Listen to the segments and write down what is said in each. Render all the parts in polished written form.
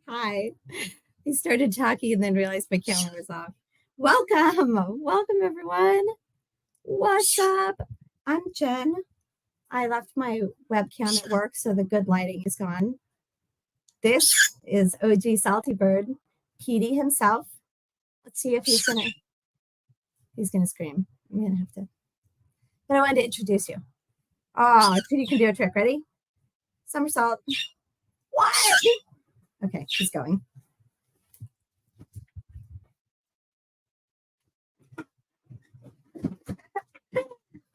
Hi. I started talking and then realized my camera was off. Welcome everyone. What's up? I'm Jen. I left my webcam at work, so the good lighting is gone. This is OG Salty Bird, Petey himself. Let's see if he's gonna scream. I'm gonna have to. But I wanted to introduce you. Oh, Petey can do a trick. Ready? Somersault. What? Okay, she's going.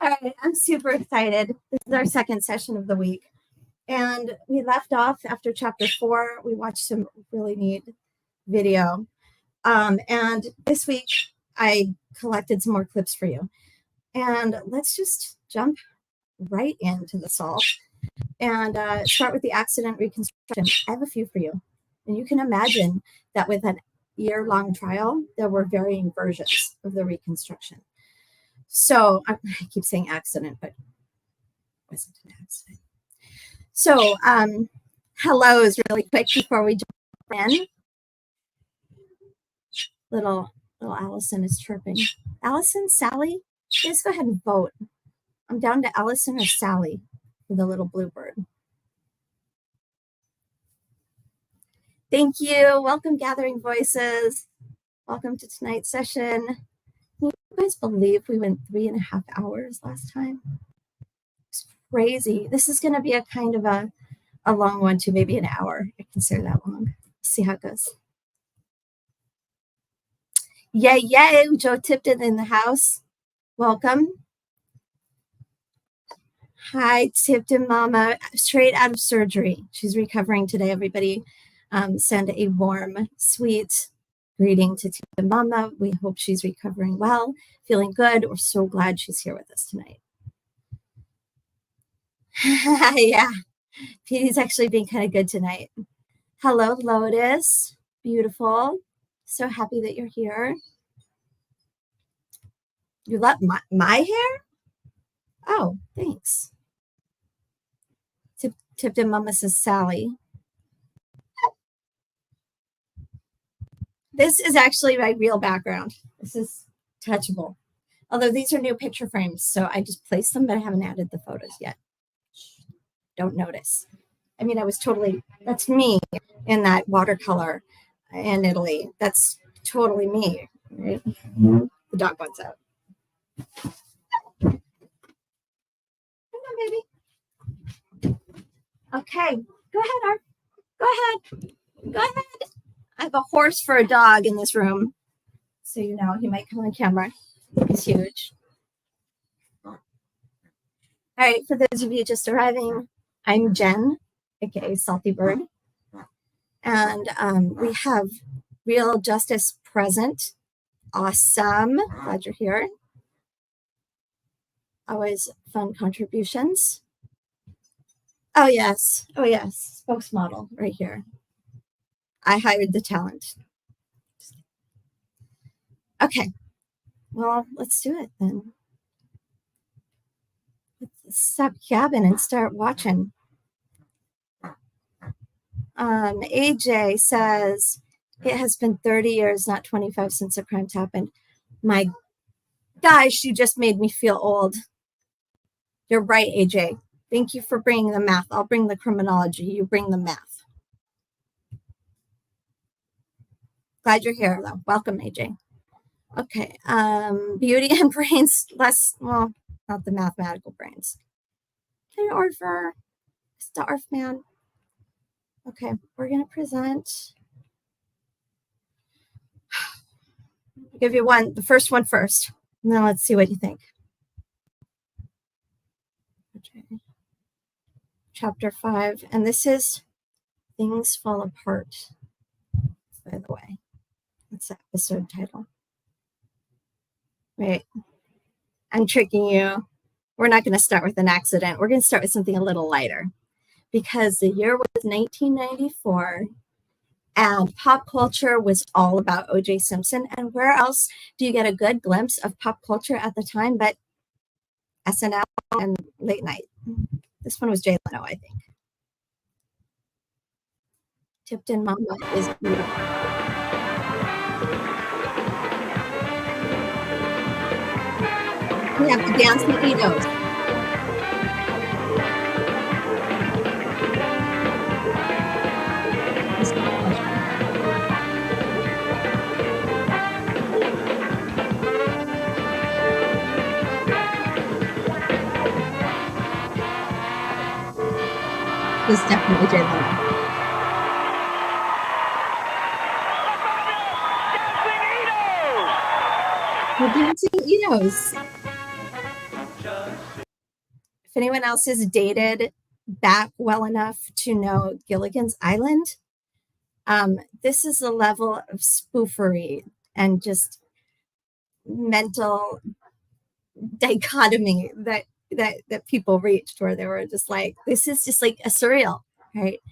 All right, I'm super excited. This is our second session of the week. And we left off after chapter 4. We watched some really neat video. And this week, I collected some more clips for you. And let's just jump right into the solve and start with the accident reconstruction. I have a few for you. And you can imagine that with an year-long trial, there were varying versions of the reconstruction. So I keep saying accident, but it wasn't an accident. So hellos really quick before we jump in. Little Allison is chirping. Allison, Sally, just go ahead and vote. I'm down to Allison or Sally for the little bluebird. Thank you. Welcome, Gathering Voices. Welcome to tonight's session. Can you guys believe we went 3.5 hours last time? It's crazy. This is going to be a kind of a long one too, maybe an hour. I consider that long. See how it goes. Yay. Joe Tipton in the house. Welcome. Hi, Tipton Mama. Straight out of surgery. She's recovering today, everybody. Send a warm, sweet greeting to Tipton Mama. We hope she's recovering well, feeling good. We're so glad she's here with us tonight. Yeah, Petey's actually being kind of good tonight. Hello, Lotus. Beautiful. So happy that you're here. You love my hair? Oh, thanks. Tipton Mama says Sally. This is actually my real background. This is touchable. Although these are new picture frames, so I just placed them, but I haven't added the photos yet. Don't notice. I mean, that's me in that watercolor in Italy. That's totally me, right? The dog wants out. Come on, baby. Okay, go ahead, Art. Go ahead. I have a horse for a dog in this room. So you know, he might come on camera. He's huge. All right, for those of you just arriving, I'm Jen, aka Salty Bird. And we have Real Justice present. Awesome. Glad you're here. Always fun contributions. Oh, yes. Spokesmodel right here. I hired the talent. Okay. Well, let's do it then. Let's stop gabbing and start watching. AJ says, it has been 30 years, not 25 since the crimes happened. My gosh, you just made me feel old. You're right, AJ. Thank you for bringing the math. I'll bring the criminology. You bring the math. Glad you're here, though. Welcome, AJ. Okay. Beauty and brains, not the mathematical brains. Hey, Orfer. It's the Orf man. Okay, we're going to present. I'll give you the first one first. And then let's see what you think. Okay. Chapter 5. And this is Things Fall Apart, by the way. That's the episode title. Wait. I'm tricking you. We're not going to start with an accident. We're going to start with something a little lighter. Because the year was 1994. And pop culture was all about OJ Simpson. And where else do you get a good glimpse of pop culture at the time but SNL and late night? This one was Jay Leno, I think. Tipton Mama is beautiful. We have the dancing Edos. This is definitely Jay Leno. The dancing Edos. If anyone else has dated back well enough to know Gilligan's Island, this is the level of spoofery and just mental dichotomy that people reached, where they were just like, this is just like a surreal, right?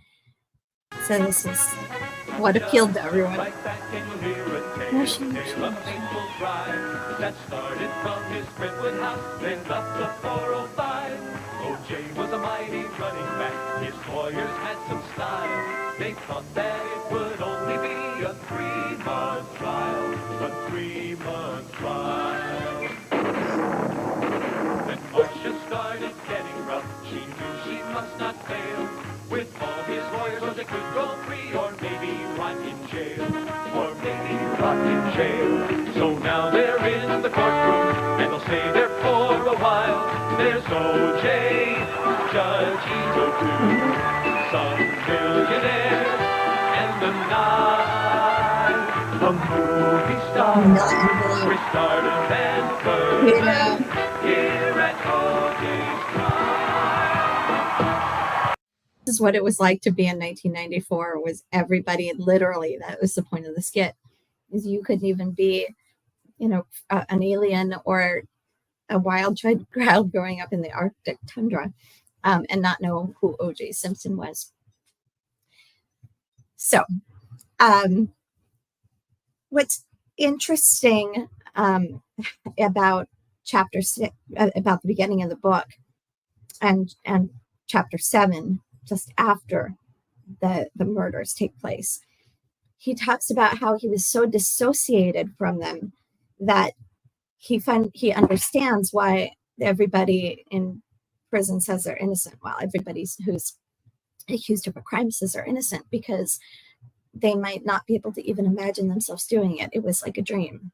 So this is what appealed to everyone. That started from his Brentwood house, then up the 405. OJ was a mighty running back. His lawyers had some style. They thought that it would only be a 3-month trial. A 3-month trial. Then Marcia started getting rough. She knew she must not fail. With all his lawyers, OJ could go free, or maybe rot in jail. Or maybe rot in jail. So now they're in the courtroom, and they'll stay there for a while. There's OJ, Judge Ito too, some millionaire, and the night, a movie star. We started Vancouver, here at OJ's trial. This is what it was like to be in 1994. Was everybody literally? That was the point of the skit. Is you couldn't even be, an alien or a wild child growing up in the Arctic tundra, and not know who OJ Simpson was. So, what's interesting about chapter 6, about the beginning of the book, and chapter 7, just after the murders take place, he talks about how he was so dissociated from them that he understands why everybody in prison says they're innocent, while everybody who's accused of a crime says they're innocent, because they might not be able to even imagine themselves doing it. It was like a dream.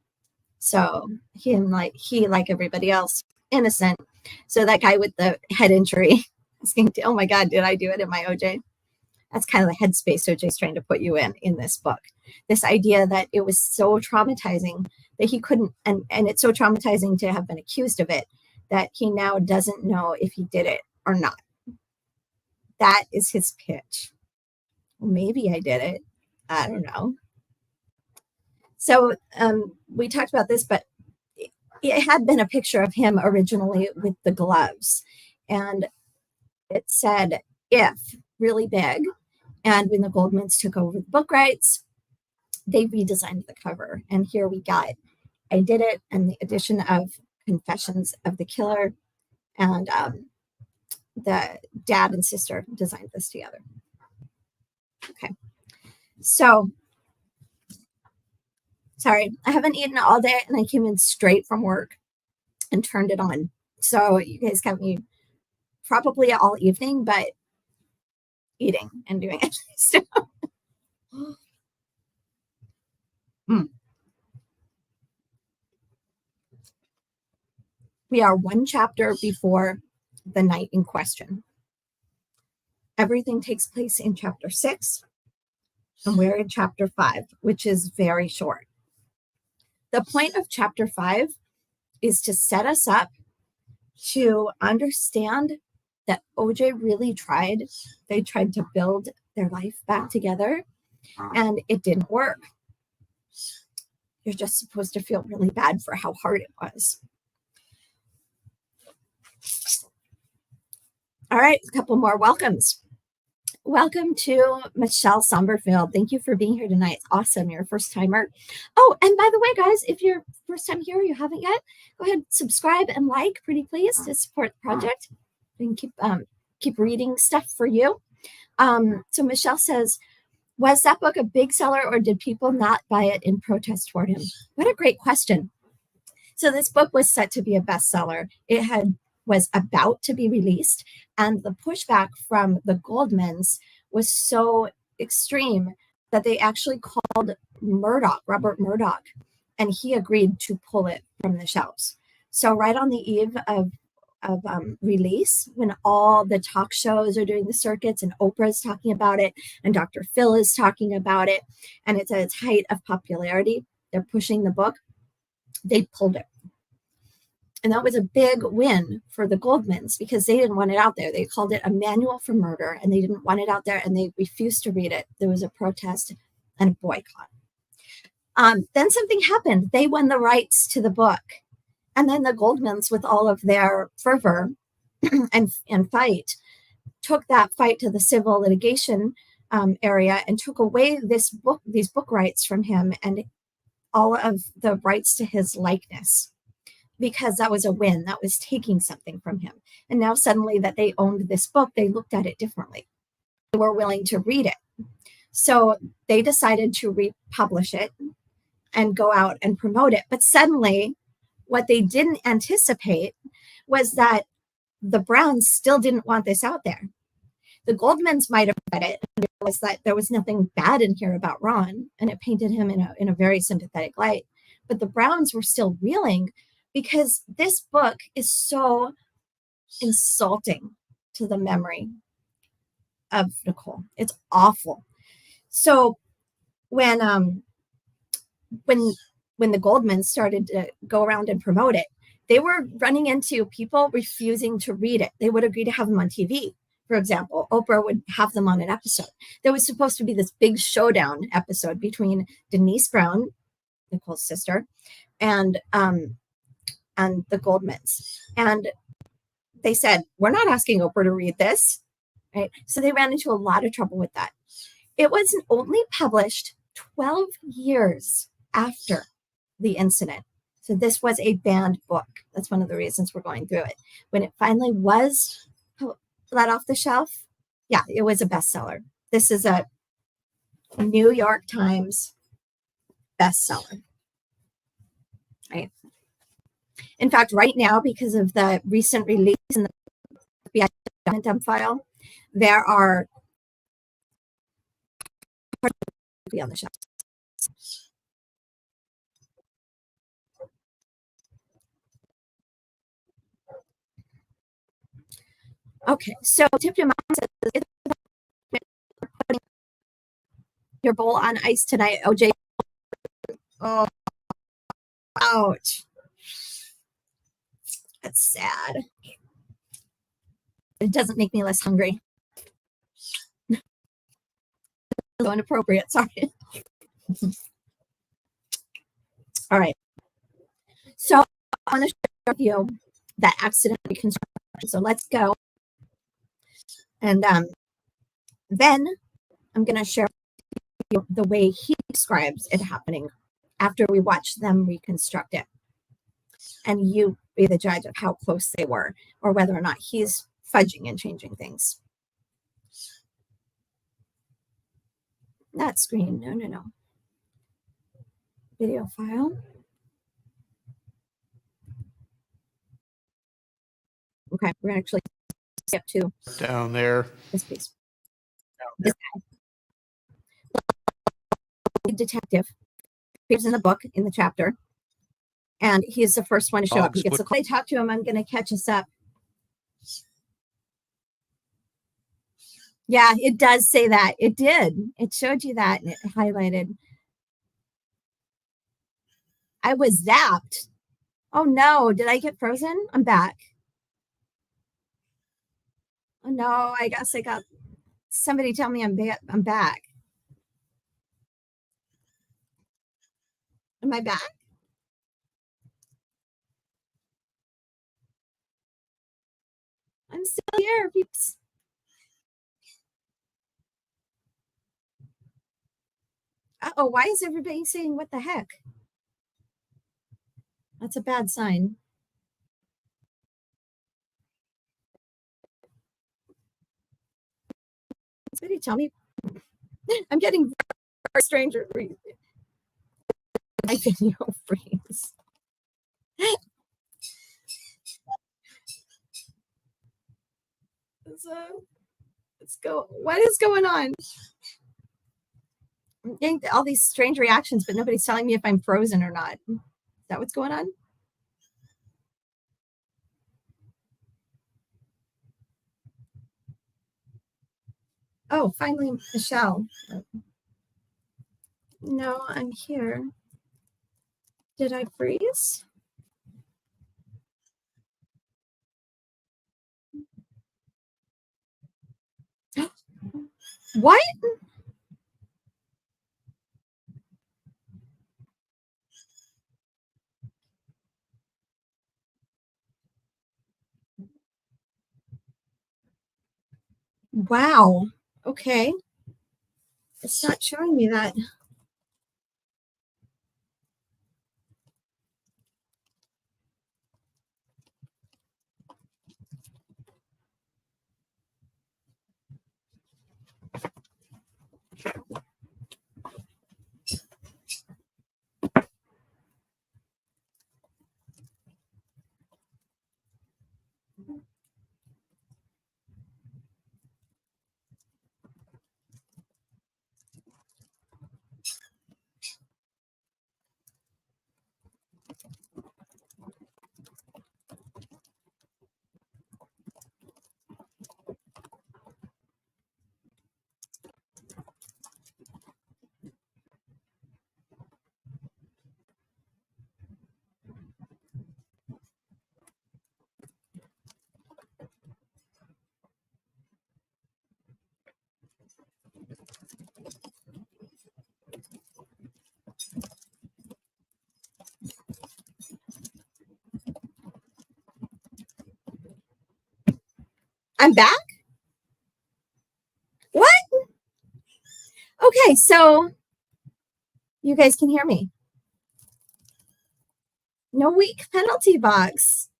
So he, like everybody else, innocent. So that guy with the head injury asking, oh my God, did I do it? Am I OJ? That's kind of the headspace OJ's trying to put you in this book. This idea that it was so traumatizing that he couldn't, and it's so traumatizing to have been accused of it, that he now doesn't know if he did it or not. That is his pitch. Well, maybe I did it. I don't know. So we talked about this, but it had been a picture of him originally with the gloves. And it said, if, really big. And when the Goldmans took over the book rights, they redesigned the cover. And here we got I Did It, and the addition of Confessions of the Killer. And the dad and sister designed this together. Okay. So, sorry, I haven't eaten all day, and I came in straight from work and turned it on. So you guys got me probably all evening, but eating and doing it. So, we are one chapter before the night in question. Everything takes place in chapter 6, and we're in chapter 5, which is very short. The point of chapter 5 is to set us up to understand that OJ really tried. They tried to build their life back together, and it didn't work. You're just supposed to feel really bad for how hard it was. All right, a couple more welcomes. Welcome to Michelle Somberfield. Thank you for being here tonight. It's awesome. You're a first timer. Oh, and by the way, guys, if you're first time here, you haven't yet, go ahead, subscribe and like, pretty please, to support the project. We can keep reading stuff for you. So Michelle says, Was that book a big seller, or did people not buy it in protest toward him? What a great question. So this book was set to be a bestseller. Was about to be released, and the pushback from the Goldmans was so extreme that they actually called Robert Murdoch, and he agreed to pull it from the shelves. So right on the eve of release, when all the talk shows are doing the circuits and Oprah's talking about it and Dr. Phil is talking about it, and it's at its height of popularity, they're pushing the book, they pulled it. And that was a big win for the Goldmans because they didn't want it out there. They called it a manual for murder, and they didn't want it out there, and they refused to read it. There was a protest and a boycott. Then something happened. They won the rights to the book. And then the Goldmans, with all of their fervor and fight, took that fight to the civil litigation area and took away these book rights from him and all of the rights to his likeness, because that was a win. That was taking something from him. And now suddenly that they owned this book, they looked at it differently. They were willing to read it. So they decided to republish it and go out and promote it. But suddenly, what they didn't anticipate was that the Browns still didn't want this out there. The Goldmans might have read it and realized that there was nothing bad in here about Ron, and it painted him in a very sympathetic light. But the Browns were still reeling because this book is so insulting to the memory of Nicole. It's awful. So when the Goldmans started to go around and promote it, they were running into people refusing to read it. They would agree to have them on TV. For example, Oprah would have them on an episode. There was supposed to be this big showdown episode between Denise Brown, Nicole's sister, and the Goldmans. And they said, we're not asking Oprah to read this. Right? So they ran into a lot of trouble with that. It was only published 12 years after the incident. So this was a banned book. That's one of the reasons we're going through it. When it finally was let off the shelf, yeah, it was a bestseller. This is a New York Times bestseller. Right? In fact, right now, because of the recent release in the FBI dump file, there are on the shelf. Okay, so tip your mom says putting your bowl on ice tonight, OJ. Oh, ouch. That's sad. It doesn't make me less hungry. So inappropriate, sorry. All right. So I want to share with you that accident reconstruction. So let's go. And then I'm going to share with you the way he describes it happening after we watch them reconstruct it. And you be the judge of how close they were or whether or not he's fudging and changing things. Not screen. No. Video file. Okay, we're going to actually skip to down there. this piece. This guy. Detective appears in the book, in the chapter, and he's the first one to show up. He gets the call. I talk to him. I'm going to catch us up. Yeah, it does say that. It did. It showed you that, and it highlighted. I was zapped. Oh no, did I get frozen? I'm back. Oh no, I guess I got somebody tell me I'm back. Am I back? I'm still here, peeps. Uh-oh, why is everybody saying what the heck? That's a bad sign. Somebody tell me I'm getting very stranger my video freeze. Let's go. What is going on? I'm getting all these strange reactions, but nobody's telling me if I'm frozen or not. Is that what's going on? Oh, finally, Michelle. No, I'm here. Did I freeze? What? Wow. Okay. It's not showing me that. I'm back? What? Okay, so you guys can hear me. No weak penalty box.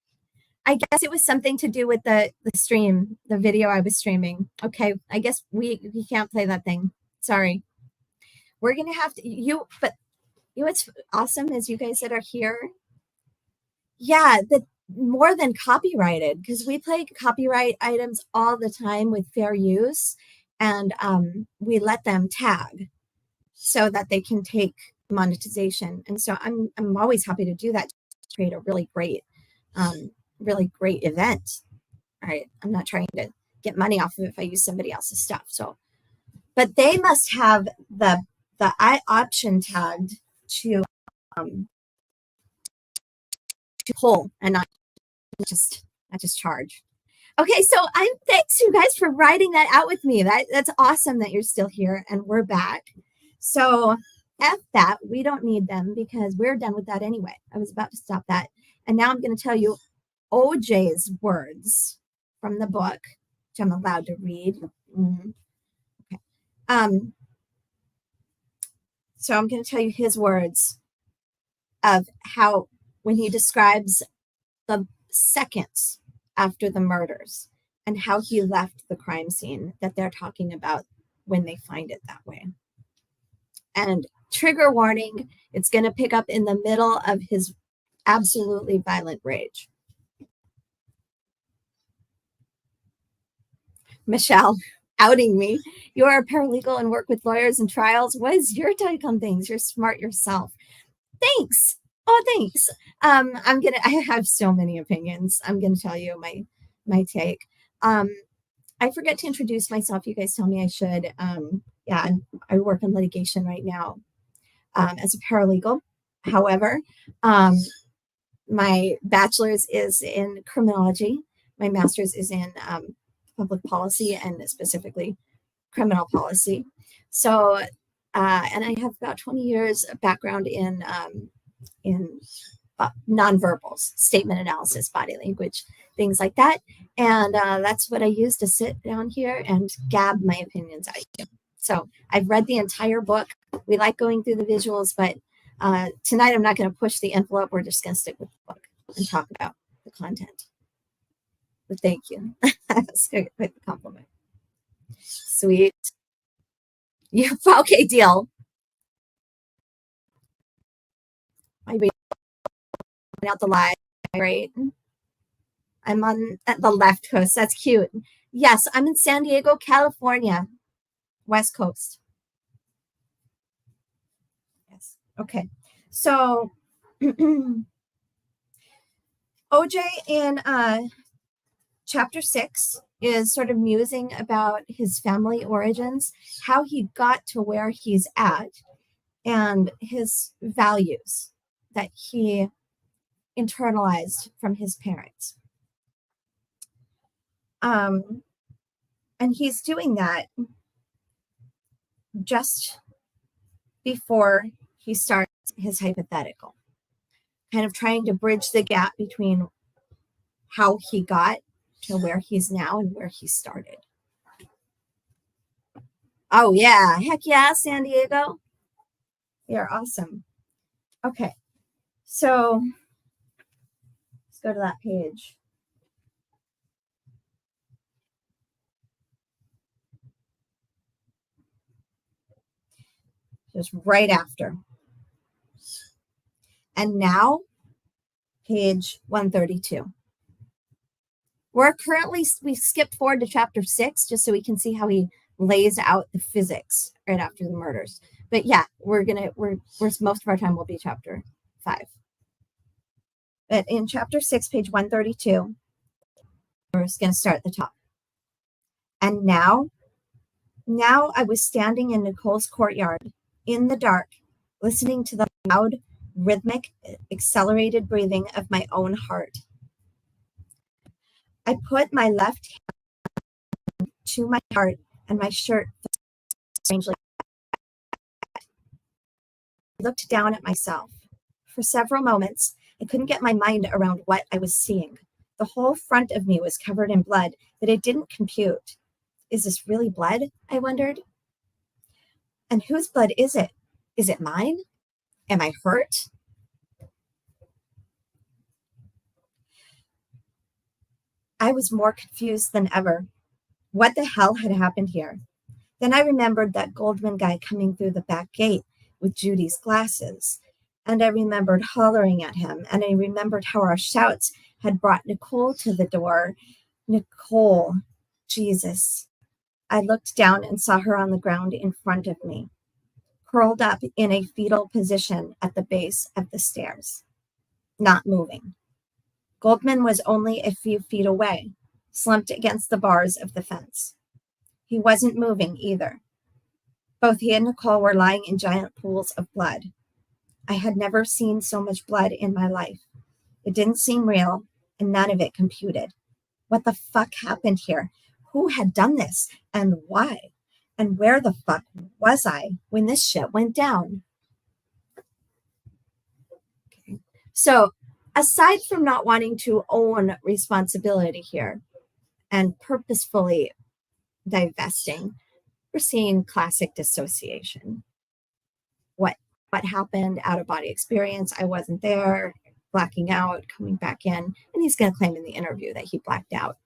I guess it was something to do with the stream, the video I was streaming. Okay, I guess we can't play that thing. Sorry. We're gonna have to but you know what's awesome is you guys that are here. Yeah, the more than copyrighted, because we play copyright items all the time with fair use, and we let them tag so that they can take monetization. And so I'm always happy to do that to create a really great event. All right, I'm not trying to get money off of it if I use somebody else's stuff. So, but they must have the option tagged to pull and not just charge. Okay, so thanks you guys for writing that out with me. That's awesome that you're still here and we're back. So F that, we don't need them because we're done with that anyway. I was about to stop that. And now I'm going to tell you OJ's words from the book, which I'm allowed to read. Okay. So I'm going to tell you his words of how, when he describes the seconds after the murders and how he left the crime scene that they're talking about when they find it that way. And trigger warning, it's going to pick up in the middle of his absolutely violent rage. Michelle, outing me. You're a paralegal and work with lawyers and trials. What is your take on things? You're smart yourself. Thanks. Oh, thanks. I have so many opinions. I'm gonna tell you my take. I forget to introduce myself. You guys tell me I should. Yeah, I work in litigation right now as a paralegal. However, my bachelor's is in criminology. My master's is in public policy and specifically criminal policy. So, and I have about 20 years of background in nonverbals, statement analysis, body language, things like that. And that's what I use to sit down here and gab my opinions out. So I've read the entire book. We like going through the visuals, but tonight I'm not going to push the envelope. We're just going to stick with the book and talk about the content. But thank you. That's quite the compliment. Sweet. Yeah, okay, deal. I read out the live, right? I'm on at the left coast. That's cute. Yes, I'm in San Diego, California, West Coast. Yes. Okay. So OJ in chapter 6 is sort of musing about his family origins, how he got to where he's at, and his values that he internalized from his parents. And he's doing that just before he starts his hypothetical, kind of trying to bridge the gap between how he got to where he's now and where he started. Oh, yeah. Heck yeah, San Diego. You're awesome. Okay. So let's go to that page. Just right after. And now, page 132. We skipped forward to chapter 6 just so we can see how he lays out the physics right after the murders. But yeah, we're most of our time will be chapter 5. But in chapter 6, page 132, we're just going to start at the top. And now I was standing in Nicole's courtyard in the dark, listening to the loud, rhythmic, accelerated breathing of my own heart. I put my left hand to my heart, and my shirt strangely. I looked down at myself. For several moments, I couldn't get my mind around what I was seeing. The whole front of me was covered in blood, but it didn't compute. Is this really blood? I wondered. And whose blood is it? Is it mine? Am I hurt? I was more confused than ever. What the hell had happened here? Then I remembered that Goldman guy coming through the back gate with Judy's glasses. And I remembered hollering at him. And I remembered how our shouts had brought Nicole to the door. Nicole, Jesus. I looked down and saw her on the ground in front of me, curled up in a fetal position at the base of the stairs, not moving. Goldman was only a few feet away, slumped against the bars of the fence. He wasn't moving either. Both he and Nicole were lying in giant pools of blood. I had never seen so much blood in my life. It didn't seem real, and none of it computed. What the fuck happened here? Who had done this, and why? And where the fuck was I when this shit went down? Okay. So, aside from not wanting to own responsibility here and purposefully divesting, we're seeing classic dissociation. What happened? Out of body experience. I wasn't there. Blacking out, coming back in, and he's going to claim in the interview that he blacked out.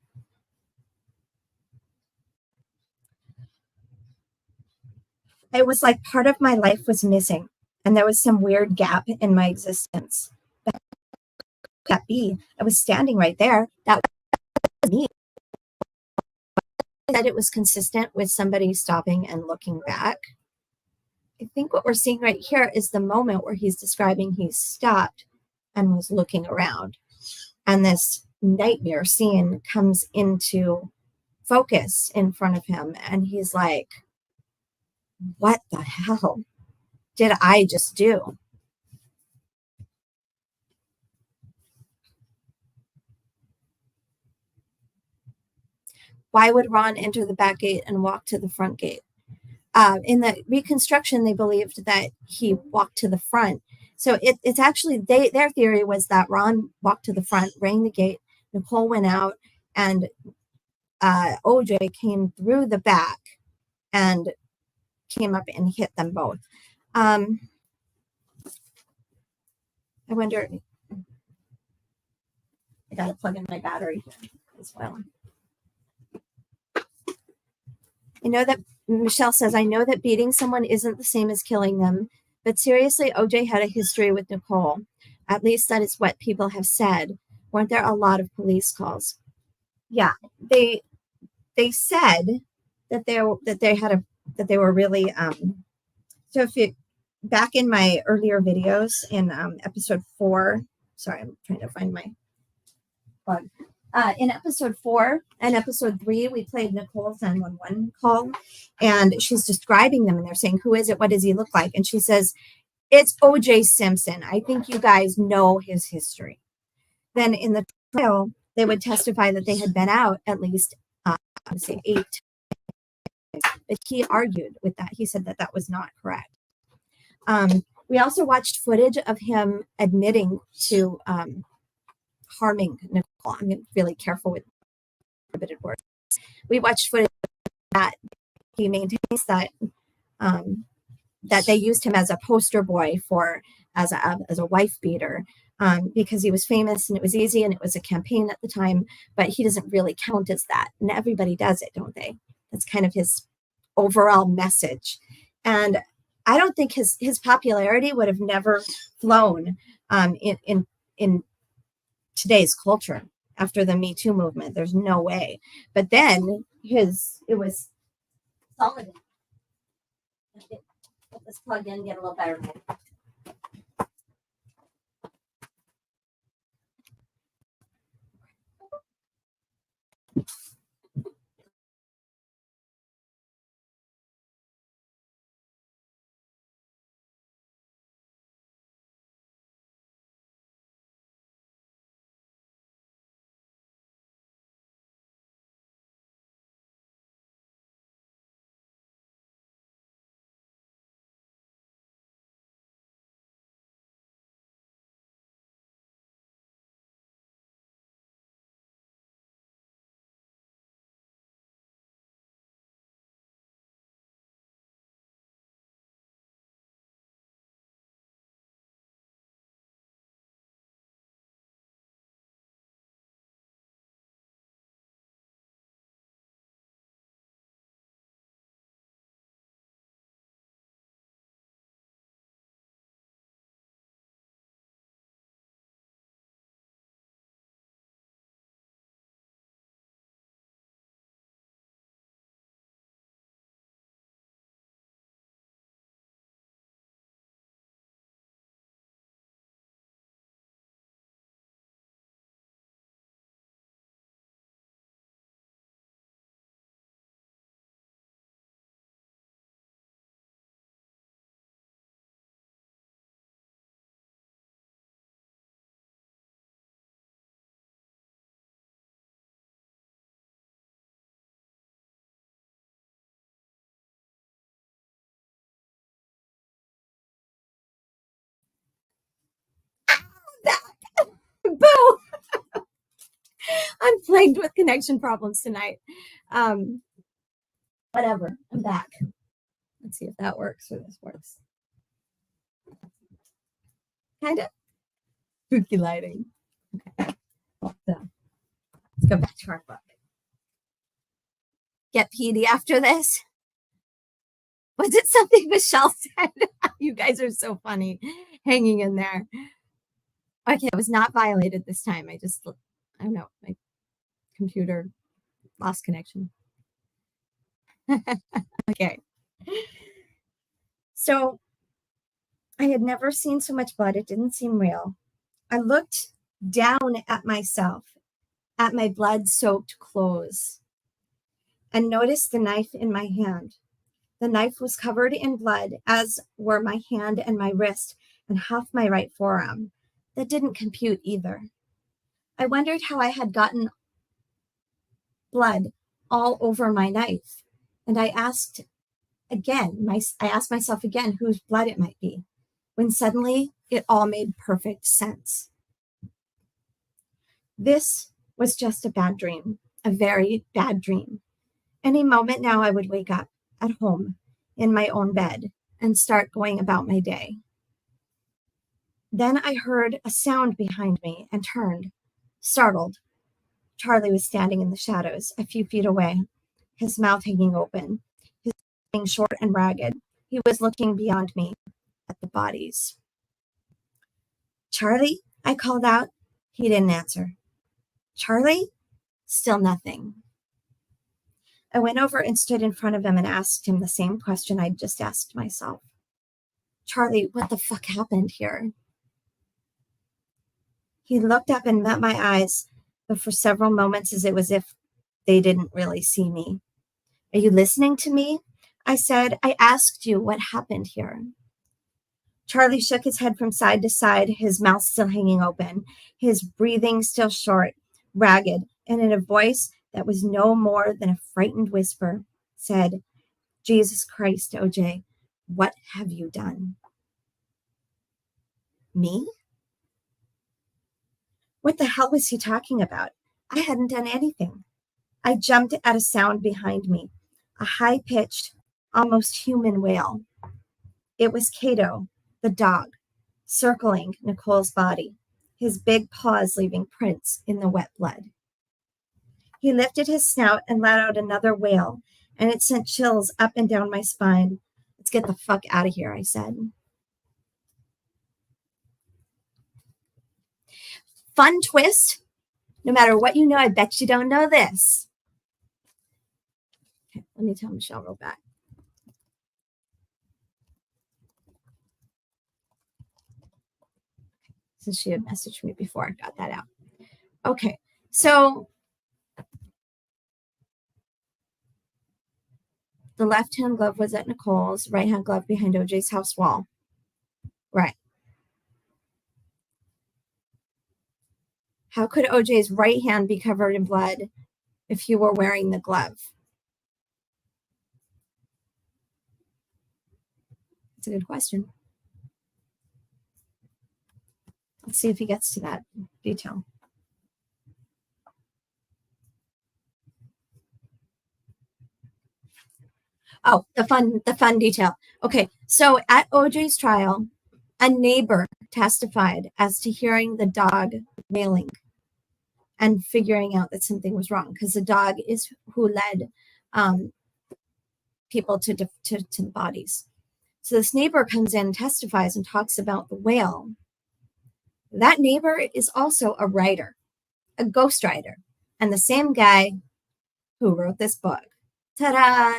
It was like part of my life was missing, and there was some weird gap in my existence. But could that be? I was standing right there. That was me. That it was consistent with somebody stopping and looking back. I think what we're seeing right here is the moment where he's describing he stopped and was looking around. And this nightmare scene comes into focus in front of him. And he's like, what the hell did I just do? Why would Ron enter the back gate and walk to the front gate? In the reconstruction, they believed that he walked to the front. So it's actually, their theory was that Ron walked to the front, rang the gate, Nicole went out, and OJ came through the back and came up and hit them both. I wonder, I got to plug in my battery here as well. I know that Michelle says, I know that beating someone isn't the same as killing them, but seriously, OJ had a history with Nicole. At least that is what people have said. Weren't there a lot of police calls? Yeah, they said that they were really so if you back in my earlier videos in episode 4, sorry, I'm trying to find my plug. In episode 4 and episode 3, we played Nicole's 911 call, and she's describing them, and they're saying, who is it? What does he look like? And she says, it's OJ Simpson. I think you guys know his history. Then in the trial, they would testify that they had been out at least, say 8. But he argued with that. He said that that was not correct. We also watched footage of him admitting to harming Nicole. I'm really careful with prohibited words. We watched footage that he maintains that that they used him as a poster boy for as a wife beater because he was famous and it was easy and it was a campaign at the time, but he doesn't really count as that. And everybody does it, don't they? That's kind of his overall message. And I don't think his popularity would have never flown in today's culture after the Me Too movement. There's no way. But then it was solid. Get this plugged in, get a little better. Boo! I'm plagued with connection problems tonight. Whatever. I'm back. Let's see if that works or this works. Kind of spooky lighting. Okay. So, let's go back to our book. Get PD after this. Was it something Michelle said? You guys are so funny. Hanging in there. Okay, it was not violated this time. I don't know. My computer lost connection. Okay. So I had never seen so much blood. It didn't seem real. I looked down at myself, at my blood-soaked clothes, and noticed the knife in my hand. The knife was covered in blood, as were my hand and my wrist and half my right forearm. That didn't compute either. I wondered how I had gotten blood all over my knife, and I asked myself again whose blood it might be, when suddenly it all made perfect sense. This was just a bad dream, a very bad dream. Any moment now I would wake up at home in my own bed and start going about my day. Then I heard a sound behind me and turned, startled. Charlie was standing in the shadows a few feet away, his mouth hanging open, his being short and ragged. He was looking beyond me at the bodies. "Charlie?" I called out. He didn't answer. "Charlie?" Still nothing. I went over and stood in front of him and asked him the same question I'd just asked myself. "Charlie, what the fuck happened here?" He looked up and met my eyes, but for several moments it was as if they didn't really see me. "Are you listening to me?" I said. "I asked you what happened here." Charlie shook his head from side to side, his mouth still hanging open, his breathing still short, ragged, and in a voice that was no more than a frightened whisper, said, "Jesus Christ, OJ, what have you done?" Me? What the hell was he talking about? I hadn't done anything. I jumped at a sound behind me, a high-pitched, almost human wail. It was Cato, the dog, circling Nicole's body, his big paws leaving prints in the wet blood. He lifted his snout and let out another wail, and it sent chills up and down my spine. "Let's get the fuck out of here," I said. Fun twist. No matter what you know, I bet you don't know this. Okay, let me tell Michelle real back. Since she had messaged me before, I got that out. Okay, so the left-hand glove was at Nicole's, right-hand glove behind OJ's house wall. Right. How could OJ's right hand be covered in blood if he were wearing the glove? That's a good question. Let's see if he gets to that detail. Oh, the fun detail. Okay, so at OJ's trial, a neighbor testified as to hearing the dog wailing and figuring out that something was wrong, because the dog is who led people to the bodies. So this neighbor comes in, testifies, and talks about the wail. That neighbor is also a writer, a ghostwriter, and the same guy who wrote this book. Ta-da!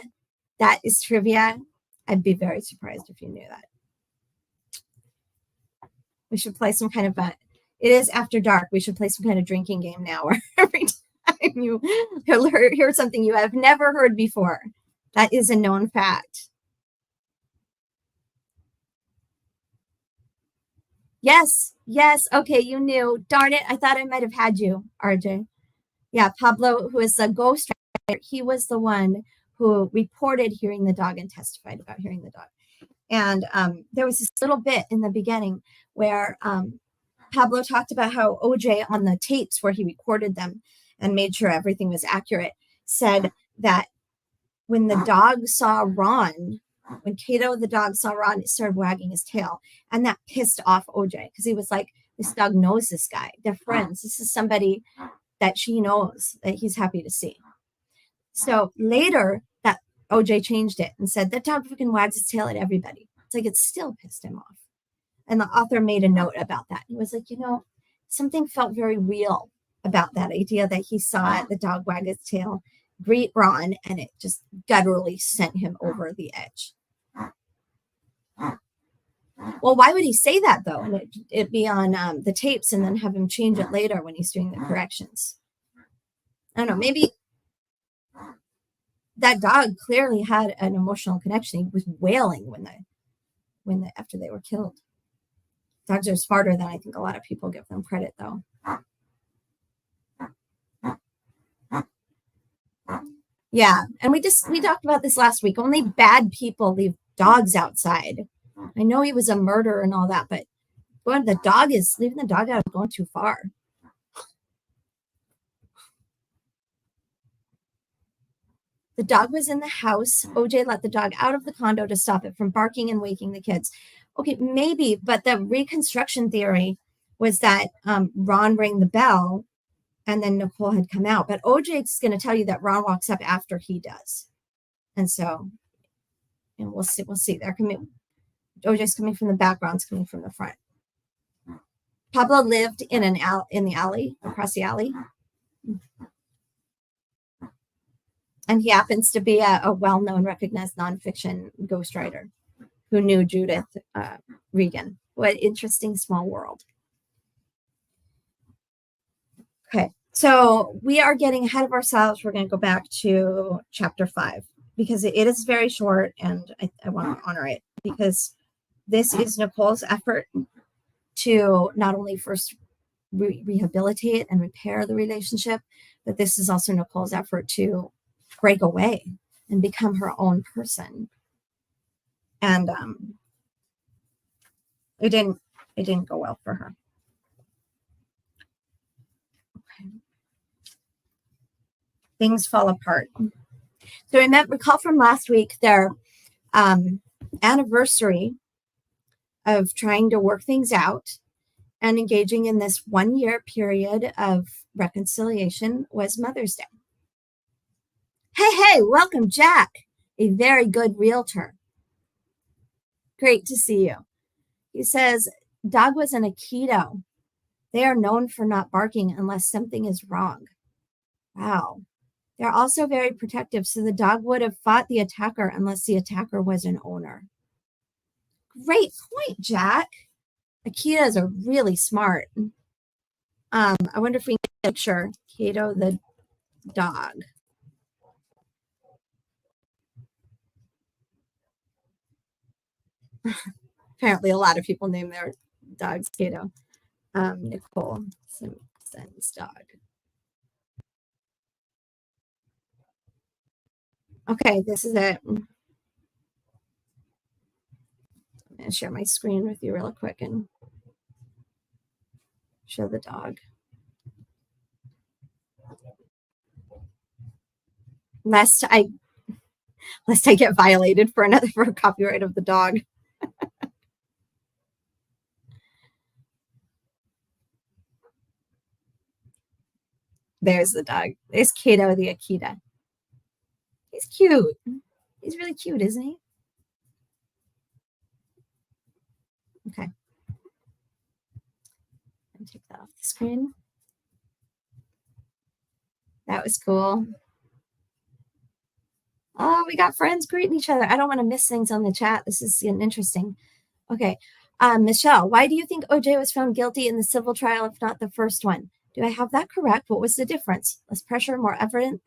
That is trivia. I'd be very surprised if you knew that. We should play some kind of it is after dark. We should play some kind of drinking game now where every time you hear something you have never heard before. That is a known fact. Yes. Okay, you knew. Darn it. I thought I might have had you, RJ. Yeah, Pablo, who is the ghostwriter, he was the one who reported hearing the dog and testified about hearing the dog. And there was this little bit in the beginning where Pablo talked about how OJ, on the tapes where he recorded them and made sure everything was accurate, said that when the dog saw Ron, when Cato the dog saw Ron, it started wagging his tail. And that pissed off OJ because he was like, this dog knows this guy. They're friends. This is somebody that she knows that he's happy to see. So later, that OJ changed it and said, that dog fucking wags its tail at everybody. It's like, it still pissed him off. And the author made a note about that. He was like, something felt very real about that idea that he saw the dog wag its tail, greet Ron, and it just gutturally sent him over the edge. Well, why would he say that, though? And it be on the tapes and then have him change it later when he's doing the corrections. I don't know. Maybe that dog clearly had an emotional connection. He was wailing when after they were killed. Dogs are smarter than I think a lot of people give them credit, though. Yeah, and we talked about this last week. Only bad people leave dogs outside. I know he was a murderer and all that, but leaving the dog out is going too far. The dog was in the house. OJ let the dog out of the condo to stop it from barking and waking the kids. Okay, maybe, but the reconstruction theory was that Ron rang the bell and then Nicole had come out. But OJ is going to tell you that Ron walks up after he does. And so And we'll see. They're coming. OJ's coming from the back, Ron's coming from the front. Pablo lived in the alley, across the alley. And he happens to be a well-known, recognized nonfiction ghostwriter who knew Judith Regan. What an interesting small world. Okay, so we are getting ahead of ourselves. We're going to go back to chapter 5 because it is very short, and I want to honor it because this is Nicole's effort to not only first rehabilitate and repair the relationship, but this is also Nicole's effort to break away and become her own person. And it didn't go well for her. Okay. Things fall apart. So recall from last week their anniversary of trying to work things out and engaging in this 1-year period of reconciliation was Mother's Day. Hey, welcome, Jack, a very good realtor. Great to see you. He says, dog was an Aikido. They are known for not barking unless something is wrong. Wow. They're also very protective, so the dog would have fought the attacker unless the attacker was an owner. Great point, Jack. Aikidos are really smart. I wonder if we can get a picture. Kato the dog. Apparently a lot of people name their dogs Kato. Nicole Simpson's dog. Okay, this is it. I'm going to share my screen with you real quick and show the dog. Lest I get violated for a copyright of the dog. There's the dog. There's Kato the Akita. He's cute. He's really cute, isn't he? Okay. I'll take that off the screen. That was cool. Oh, we got friends greeting each other. I don't want to miss things on the chat. This is interesting. Okay. Michelle, why do you think OJ was found guilty in the civil trial, if not the first one? Do I have that correct? What was the difference? Less pressure, more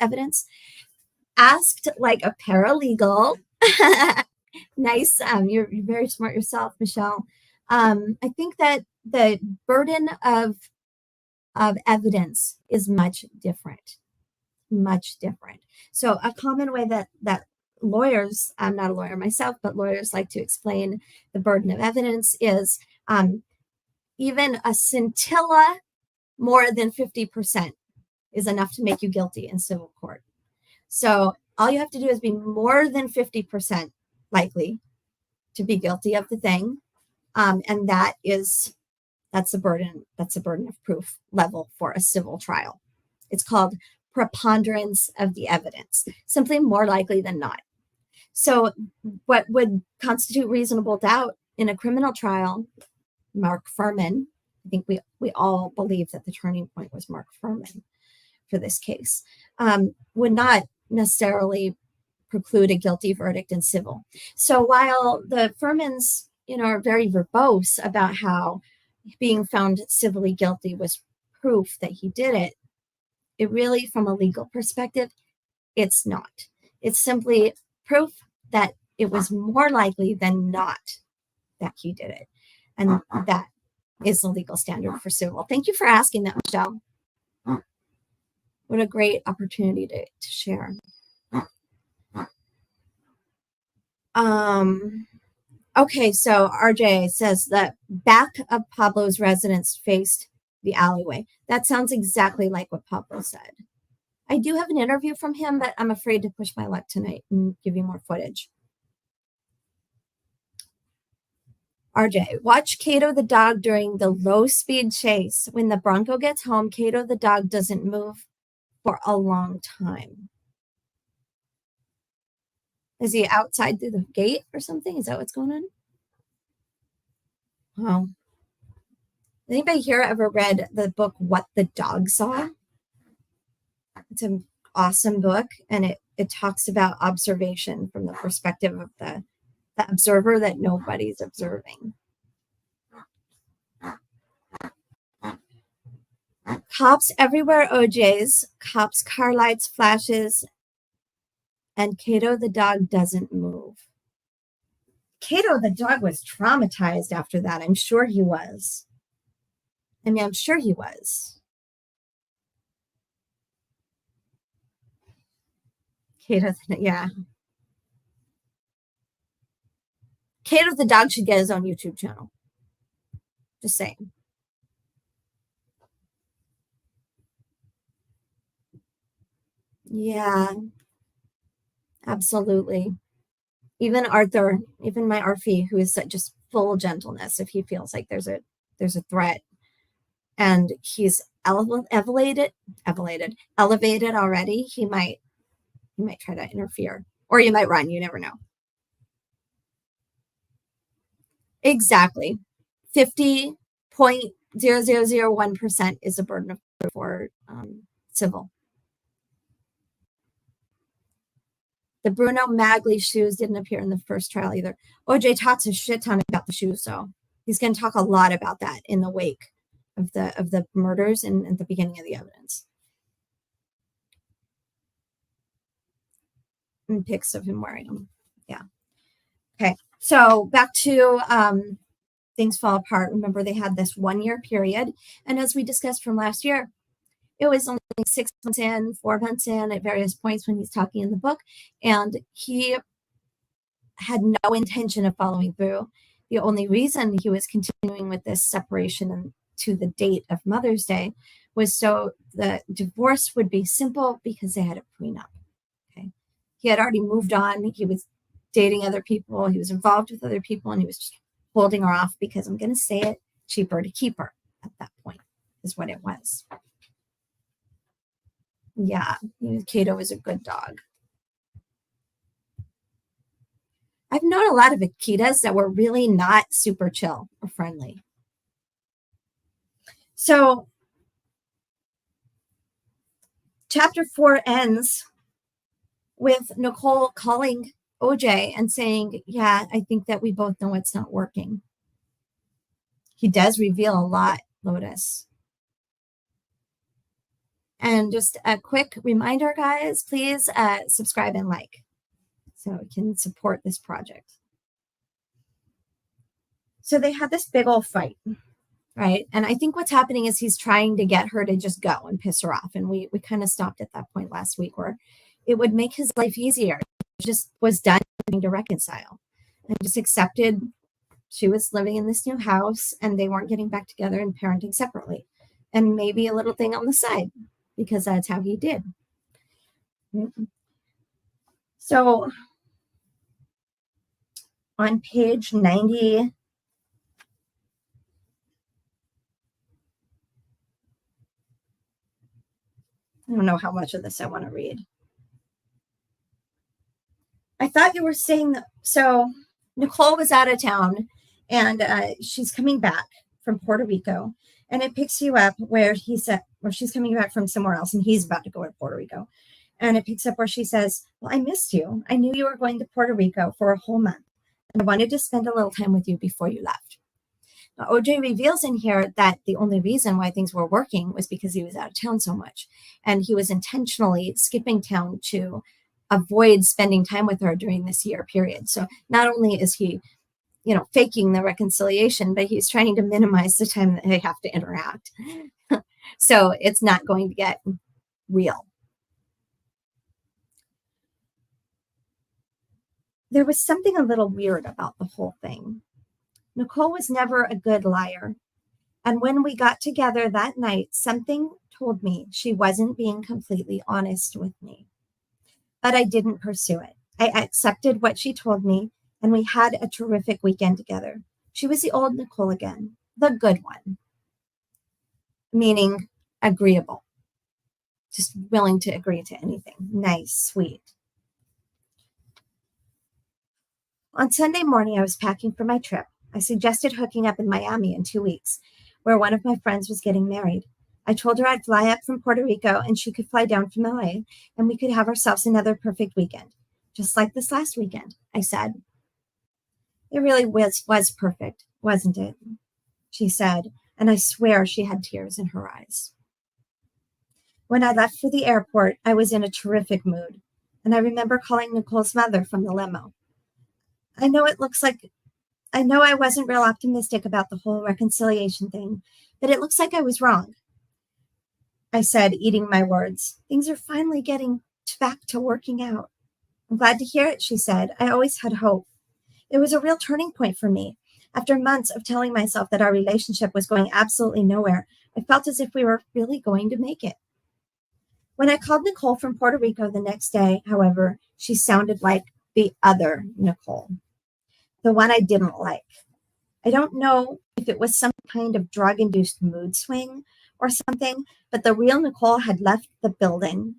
evidence? Asked like a paralegal. Nice. You're very smart yourself, Michelle. I think that the burden of evidence is much different. So a common way that lawyers, I'm not a lawyer myself, but lawyers like to explain the burden of evidence is even a scintilla more than 50% is enough to make you guilty in civil court. So all you have to do is be more than 50% likely to be guilty of the thing. And that's the burden of proof level for a civil trial. It's called preponderance of the evidence, simply more likely than not. So what would constitute reasonable doubt in a criminal trial, Mark Furman, I think we all believe that the turning point was Mark Furman for this case, would not necessarily preclude a guilty verdict in civil. So while the Furmans, are very verbose about how being found civilly guilty was proof that he did it, it really, from a legal perspective, it's not. It's simply proof that it was more likely than not that he did it. And that is the legal standard for civil. Thank you for asking that, Michelle. What a great opportunity to share. Okay, so RJ says that back of Pablo's residence faced the alleyway. That sounds exactly like what Pablo said. I do have an interview from him, but I'm afraid to push my luck tonight and give you more footage. RJ, watch Kato the dog during the low-speed chase. When the Bronco gets home, Kato the dog doesn't move for a long time. Is he outside through the gate or something? Is that what's going on? Oh. Anybody here ever read the book What the Dog Saw? It's an awesome book, and it talks about observation from the perspective of the observer that nobody's observing. Cops everywhere, OJs. Cops, car lights, flashes, and Cato the dog doesn't move. Cato the dog was traumatized after that. I'm sure he was. I'm sure he was. Cato, yeah. Cato the dog should get his own YouTube channel. Just saying. Yeah, absolutely. Even Arthur, even my Arfie, who is just full gentleness, if he feels like there's a threat, and he's elevated already, he might try to interfere, or you might run. You never know. Exactly, 50.0001% is a burden of proof for civil. The Bruno Magli shoes didn't appear in the first trial either. OJ talks a shit ton about the shoes, so he's going to talk a lot about that in the wake of the murders and at the beginning of the evidence. And pics of him wearing them. Yeah. Okay. So back to things fall apart. Remember, they had this 1 year period, and as we discussed from last year, it was only 6 months in, 4 months in at various points when he's talking in the book, and he had no intention of following through. The only reason he was continuing with this separation to the date of Mother's Day was so the divorce would be simple because they had a prenup. Okay. He had already moved on. He was dating other people. He was involved with other people, and he was just holding her off because, I'm going to say it, cheaper to keep her at that point is what it was. Yeah, Cato was a good dog. I've known a lot of Akitas that were really not super chill or friendly. So chapter 4 ends with Nicole calling OJ and saying, yeah, I think that we both know it's not working. He does reveal a lot, Lotus. And just a quick reminder, guys, please subscribe and like so we can support this project. So they had this big old fight, right? And I think what's happening is he's trying to get her to just go and piss her off. And we kind of stopped at that point last week where it would make his life easier. He just was done trying to reconcile and just accepted she was living in this new house and they weren't getting back together and parenting separately. And maybe a little thing on the side because that's how he did. So on page 90, I don't know how much of this I want to read. I thought you were saying that. So Nicole was out of town and she's coming back from Puerto Rico, and it picks you up where he said, where she's coming back from somewhere else and he's about to go to Puerto Rico. And it picks up where she says, well, I missed you. I knew you were going to Puerto Rico for a whole month, and I wanted to spend a little time with you before you left. Now, OJ reveals in here that the only reason why things were working was because he was out of town so much. And he was intentionally skipping town to avoid spending time with her during this year period. So not only is he, faking the reconciliation, but he's trying to minimize the time that they have to interact. So it's not going to get real. There was something a little weird about the whole thing. Nicole was never a good liar. And when we got together that night, something told me she wasn't being completely honest with me. But I didn't pursue it. I accepted what she told me, and we had a terrific weekend together. She was the old Nicole again, the good one, meaning agreeable, just willing to agree to anything. Nice, sweet. On Sunday morning, I was packing for my trip. I suggested hooking up in Miami in 2 weeks, where one of my friends was getting married. I told her I'd fly up from Puerto Rico and she could fly down from LA, and we could have ourselves another perfect weekend. Just like this last weekend, I said. It really was perfect, wasn't it? She said, and I swear she had tears in her eyes. When I left for the airport, I was in a terrific mood, and I remember calling Nicole's mother from the limo. I know I wasn't real optimistic about the whole reconciliation thing, but it looks like I was wrong. I said, eating my words. Things are finally getting back to working out. I'm glad to hear it, she said. I always had hope. It was a real turning point for me. After months of telling myself that our relationship was going absolutely nowhere, I felt as if we were really going to make it. When I called Nicole from Puerto Rico the next day, however, she sounded like the other Nicole, the one I didn't like. I don't know if it was some kind of drug-induced mood swing or something, but the real Nicole had left the building.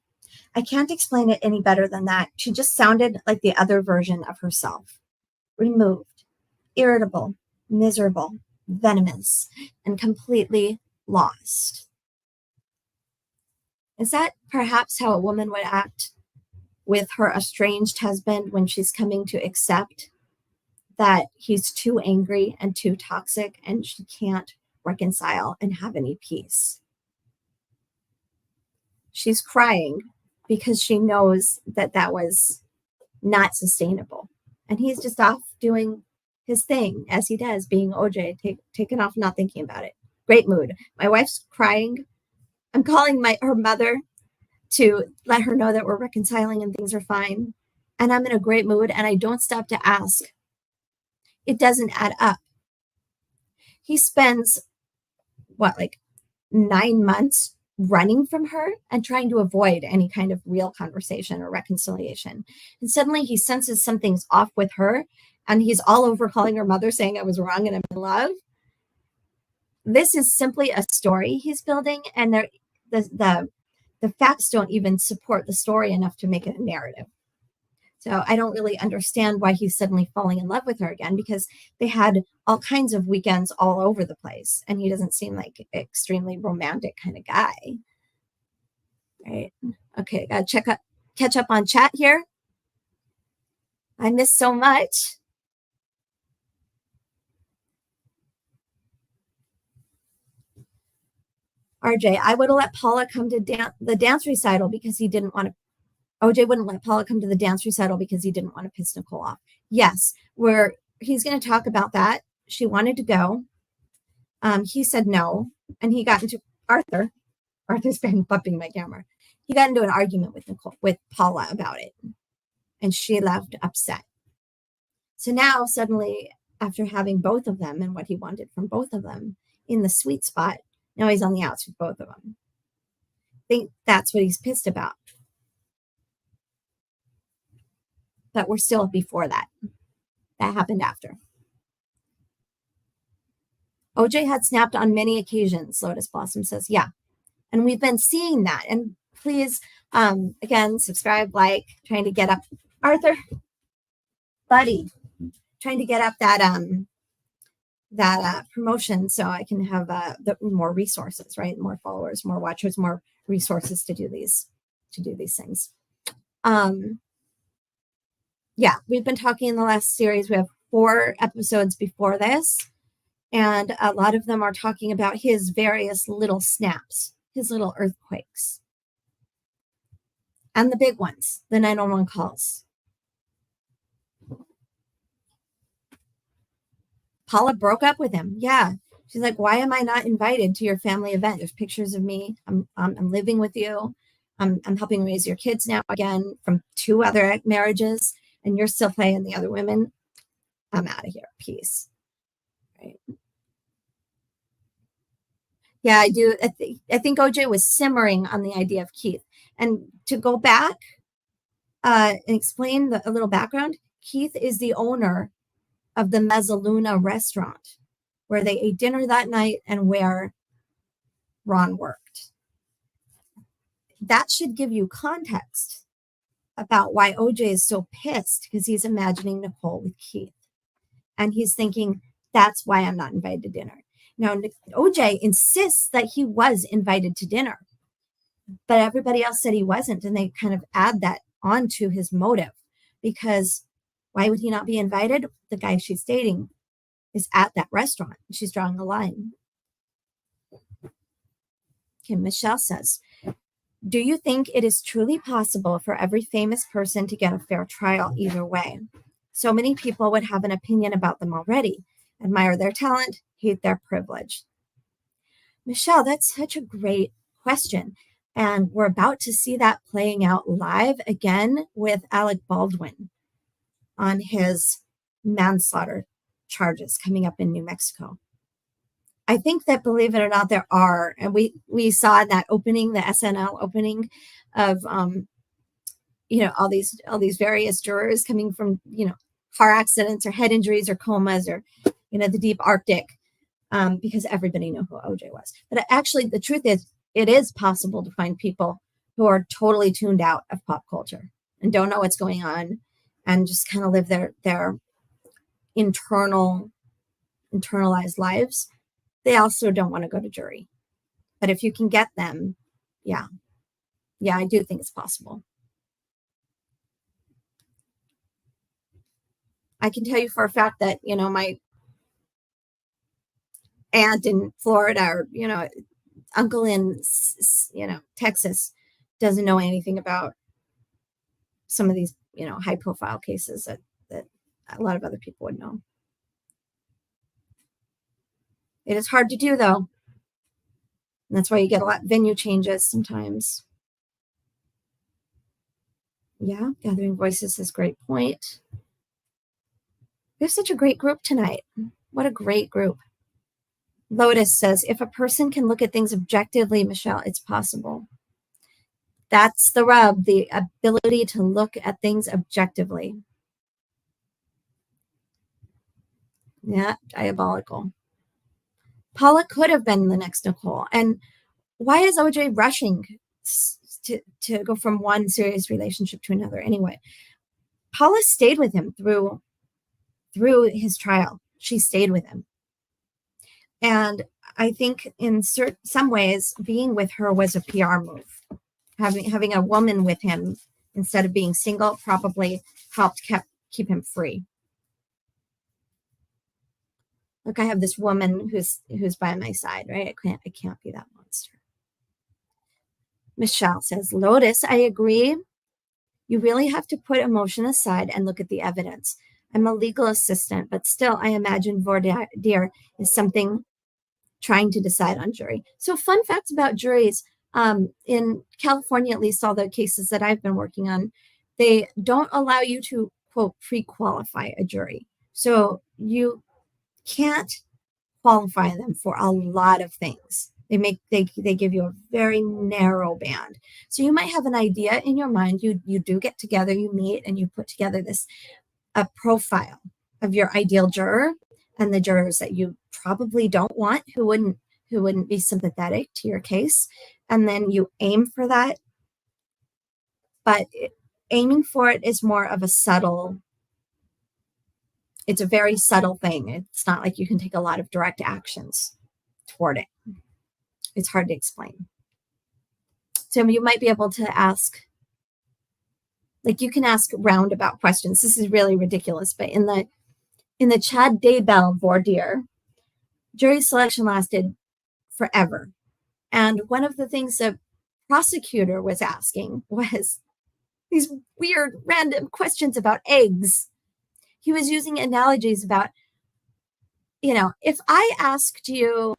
I can't explain it any better than that. She just sounded like the other version of herself. Removed, irritable, miserable, venomous, and completely lost. Is that perhaps how a woman would act with her estranged husband when she's coming to accept that he's too angry and too toxic and she can't reconcile and have any peace? She's crying because she knows that that was not sustainable. And he's just off doing his thing as he does, being OJ, taken off, not thinking about it. Great mood. My wife's crying. I'm calling her mother to let her know that we're reconciling and things are fine. And I'm in a great mood and I don't stop to ask. It doesn't add up. He spends, like 9 months running from her and trying to avoid any kind of real conversation or reconciliation. And suddenly he senses something's off with her and he's all over calling her mother saying I was wrong and I'm in love. This is simply a story he's building, and the facts don't even support the story enough to make it a narrative. So I don't really understand why he's suddenly falling in love with her again, because they had all kinds of weekends all over the place, and he doesn't seem like an extremely romantic kind of guy. Right? Okay, gotta catch up on chat here. I missed so much. RJ, I would have let Paula come to the dance recital because he didn't want to. OJ wouldn't let Paula come to the dance recital because he didn't want to piss Nicole off. Yes, he's going to talk about that. She wanted to go. He said no, and he got into Arthur. Arthur's been bumping my camera. He got into an argument with Paula about it, and she left upset. So now suddenly, after having both of them and what he wanted from both of them in the sweet spot, now he's on the outs with both of them. I think that's what he's pissed about. But we're still before that. That happened after. OJ had snapped on many occasions, Lotus Blossom says. Yeah. And we've been seeing that. And please, again, subscribe, like, trying to get up. Arthur, buddy, trying to get up that promotion so I can have more resources, right? More followers, more watchers, more resources to do these things. Yeah, we've been talking in the last series. We have 4 episodes before this, and a lot of them are talking about his various little snaps, his little earthquakes, and the big ones, the 911 calls. Paula broke up with him. Yeah. She's like, why am I not invited to your family event? There's pictures of me. I'm living with you. I'm helping raise your kids now again from 2 other marriages, and you're still playing the other women. I'm out of here. Peace. Right. Yeah, I do. I think OJ was simmering on the idea of Keith. And to go back and explain a little background, Keith is the owner of the Mezzaluna restaurant where they ate dinner that night and where Ron worked. That should give you context about why OJ is so pissed because he's imagining Nicole with Keith. And he's thinking, that's why I'm not invited to dinner. Now, OJ insists that he was invited to dinner, but everybody else said he wasn't. And they kind of add that onto his motive, because why would he not be invited? The guy she's dating is at that restaurant. She's drawing a line. Okay, Michelle says, do you think it is truly possible for every famous person to get a fair trial either way? So many people would have an opinion about them already, admire their talent, hate their privilege. Michelle, that's such a great question. And we're about to see that playing out live again with Alec Baldwin on his manslaughter charges coming up in New Mexico. I think that, believe it or not, there are, and we saw in that opening, the SNL opening of all these various jurors coming from car accidents or head injuries or comas or the deep Arctic, because everybody knew who OJ was. But actually, the truth is, it is possible to find people who are totally tuned out of pop culture and don't know what's going on and just kind of live their internalized lives. They also don't want to go to jury. But if you can get them, yeah, I do think it's possible. I can tell you for a fact that, my aunt in Florida or, uncle in, Texas doesn't know anything about some of these, high profile cases that a lot of other people would know. It is hard to do, though. And that's why you get a lot of venue changes sometimes. Yeah, Gathering Voices is a great point. We have such a great group tonight. What a great group. Lotus says, if a person can look at things objectively, Michelle, it's possible. That's the rub, the ability to look at things objectively. Yeah, diabolical. Paula could have been the next Nicole. And why is OJ rushing to go from one serious relationship to another anyway? Paula stayed with him through his trial. She stayed with him. And I think in some ways, being with her was a PR move. Having a woman with him instead of being single probably helped keep him free. Look, I have this woman who's by my side, right? I can't be that monster. Michelle says, Lotus, I agree. You really have to put emotion aside and look at the evidence. I'm a legal assistant, but still, I imagine voir dire is something trying to decide on jury. So fun facts about juries. In California, at least all the cases that I've been working on, they don't allow you to, quote, pre-qualify a jury. So you can't qualify them for a lot of things. They give you a very narrow band. So you might have an idea in your mind. You do get together, you meet, and you put together a profile of your ideal juror and the jurors that you probably don't want, who wouldn't be sympathetic to your case. And then you aim for that. But aiming for it is more of it's a very subtle thing. It's not like you can take a lot of direct actions toward it. It's hard to explain. So you might be able to ask, like you can ask roundabout questions. This is really ridiculous, but in the Chad Daybell voir dire, jury selection lasted forever. And one of the things the prosecutor was asking was these weird random questions about eggs. He was using analogies about, if I asked you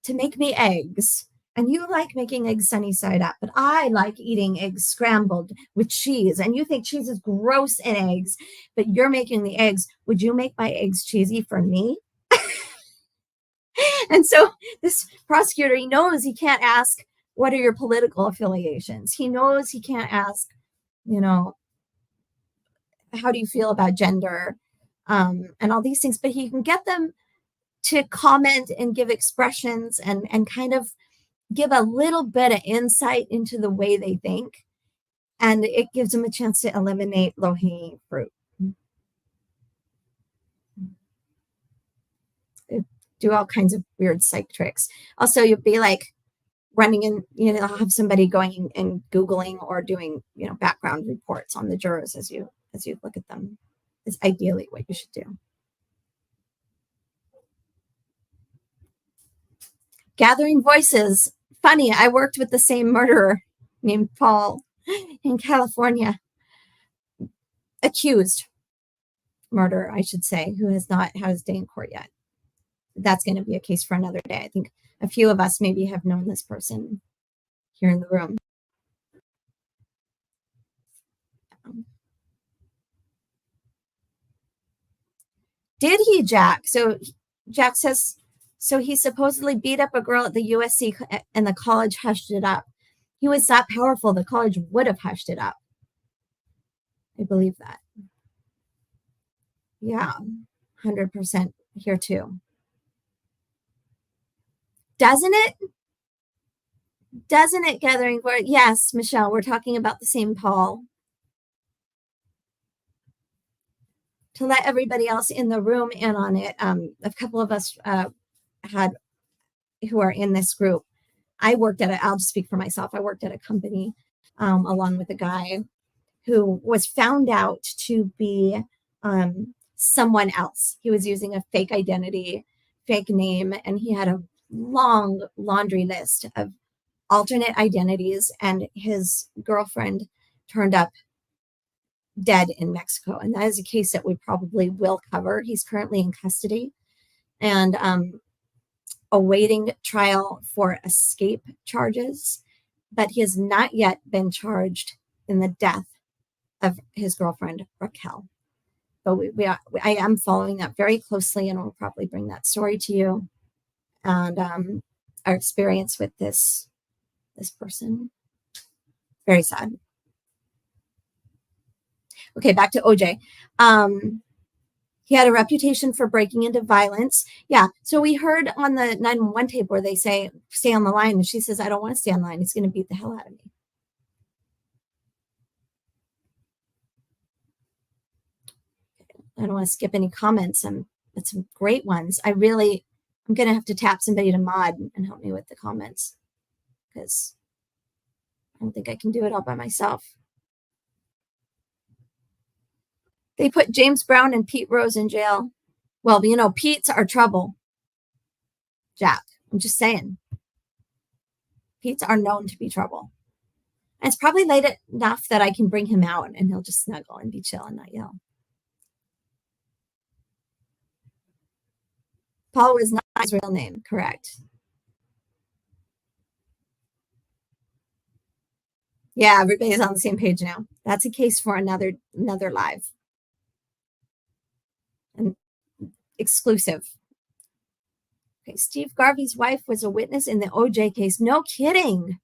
to make me eggs, and you like making eggs sunny side up, but I like eating eggs scrambled with cheese, and you think cheese is gross in eggs, but you're making the eggs, would you make my eggs cheesy for me? And so this prosecutor, he knows he can't ask, what are your political affiliations? He knows he can't ask, how do you feel about gender, and all these things, but he can get them to comment and give expressions and kind of give a little bit of insight into the way they think. and it gives them a chance to eliminate low-hanging fruit. Do all kinds of weird psych tricks. Also, you'd be like running in, have somebody going and Googling or doing, background reports on the jurors as you look at them. Is ideally what you should do. Gathering voices. Funny, I worked with the same murderer named Paul in California. Accused murderer, I should say, who has not had his day in court yet. That's going to be a case for another day. I think a few of us maybe have known this person here in the room. Did he, Jack? So Jack says, so he supposedly beat up a girl at the USC and the college hushed it up. He was that powerful, the college would have hushed it up. I believe that. Yeah, 100% here too. Doesn't it? Doesn't it, Gathering? Yes, Michelle, we're talking about the same Paul. To let everybody else in the room in on it, a couple of us who are in this group, I'll just speak for myself. I worked at a company along with a guy who was found out to be someone else. He was using a fake identity, fake name, and he had a long laundry list of alternate identities, and his girlfriend turned up dead in Mexico. And that is a case that we probably will cover. He's currently in custody and awaiting trial for escape charges, but he has not yet been charged in the death of his girlfriend, Raquel. But I am following that very closely, and we'll probably bring that story to you and our experience with this person. Very sad. Okay, back to OJ. He had a reputation for breaking into violence. Yeah, so we heard on the 911 tape where they say, stay on the line. And she says, I don't want to stay on the line. He's going to beat the hell out of me. I don't want to skip any comments. But some great ones. I'm going to have to tap somebody to mod and help me with the comments because I don't think I can do it all by myself. They put James Brown and Pete Rose in jail. Well, Pete's our trouble, Jack. I'm just saying. Pete's are known to be trouble. And it's probably late enough that I can bring him out and he'll just snuggle and be chill and not yell. Paul was not his real name, correct. Yeah, everybody's on the same page now. That's a case for another live. And exclusive. Okay, Steve Garvey's wife was a witness in the OJ case. No kidding.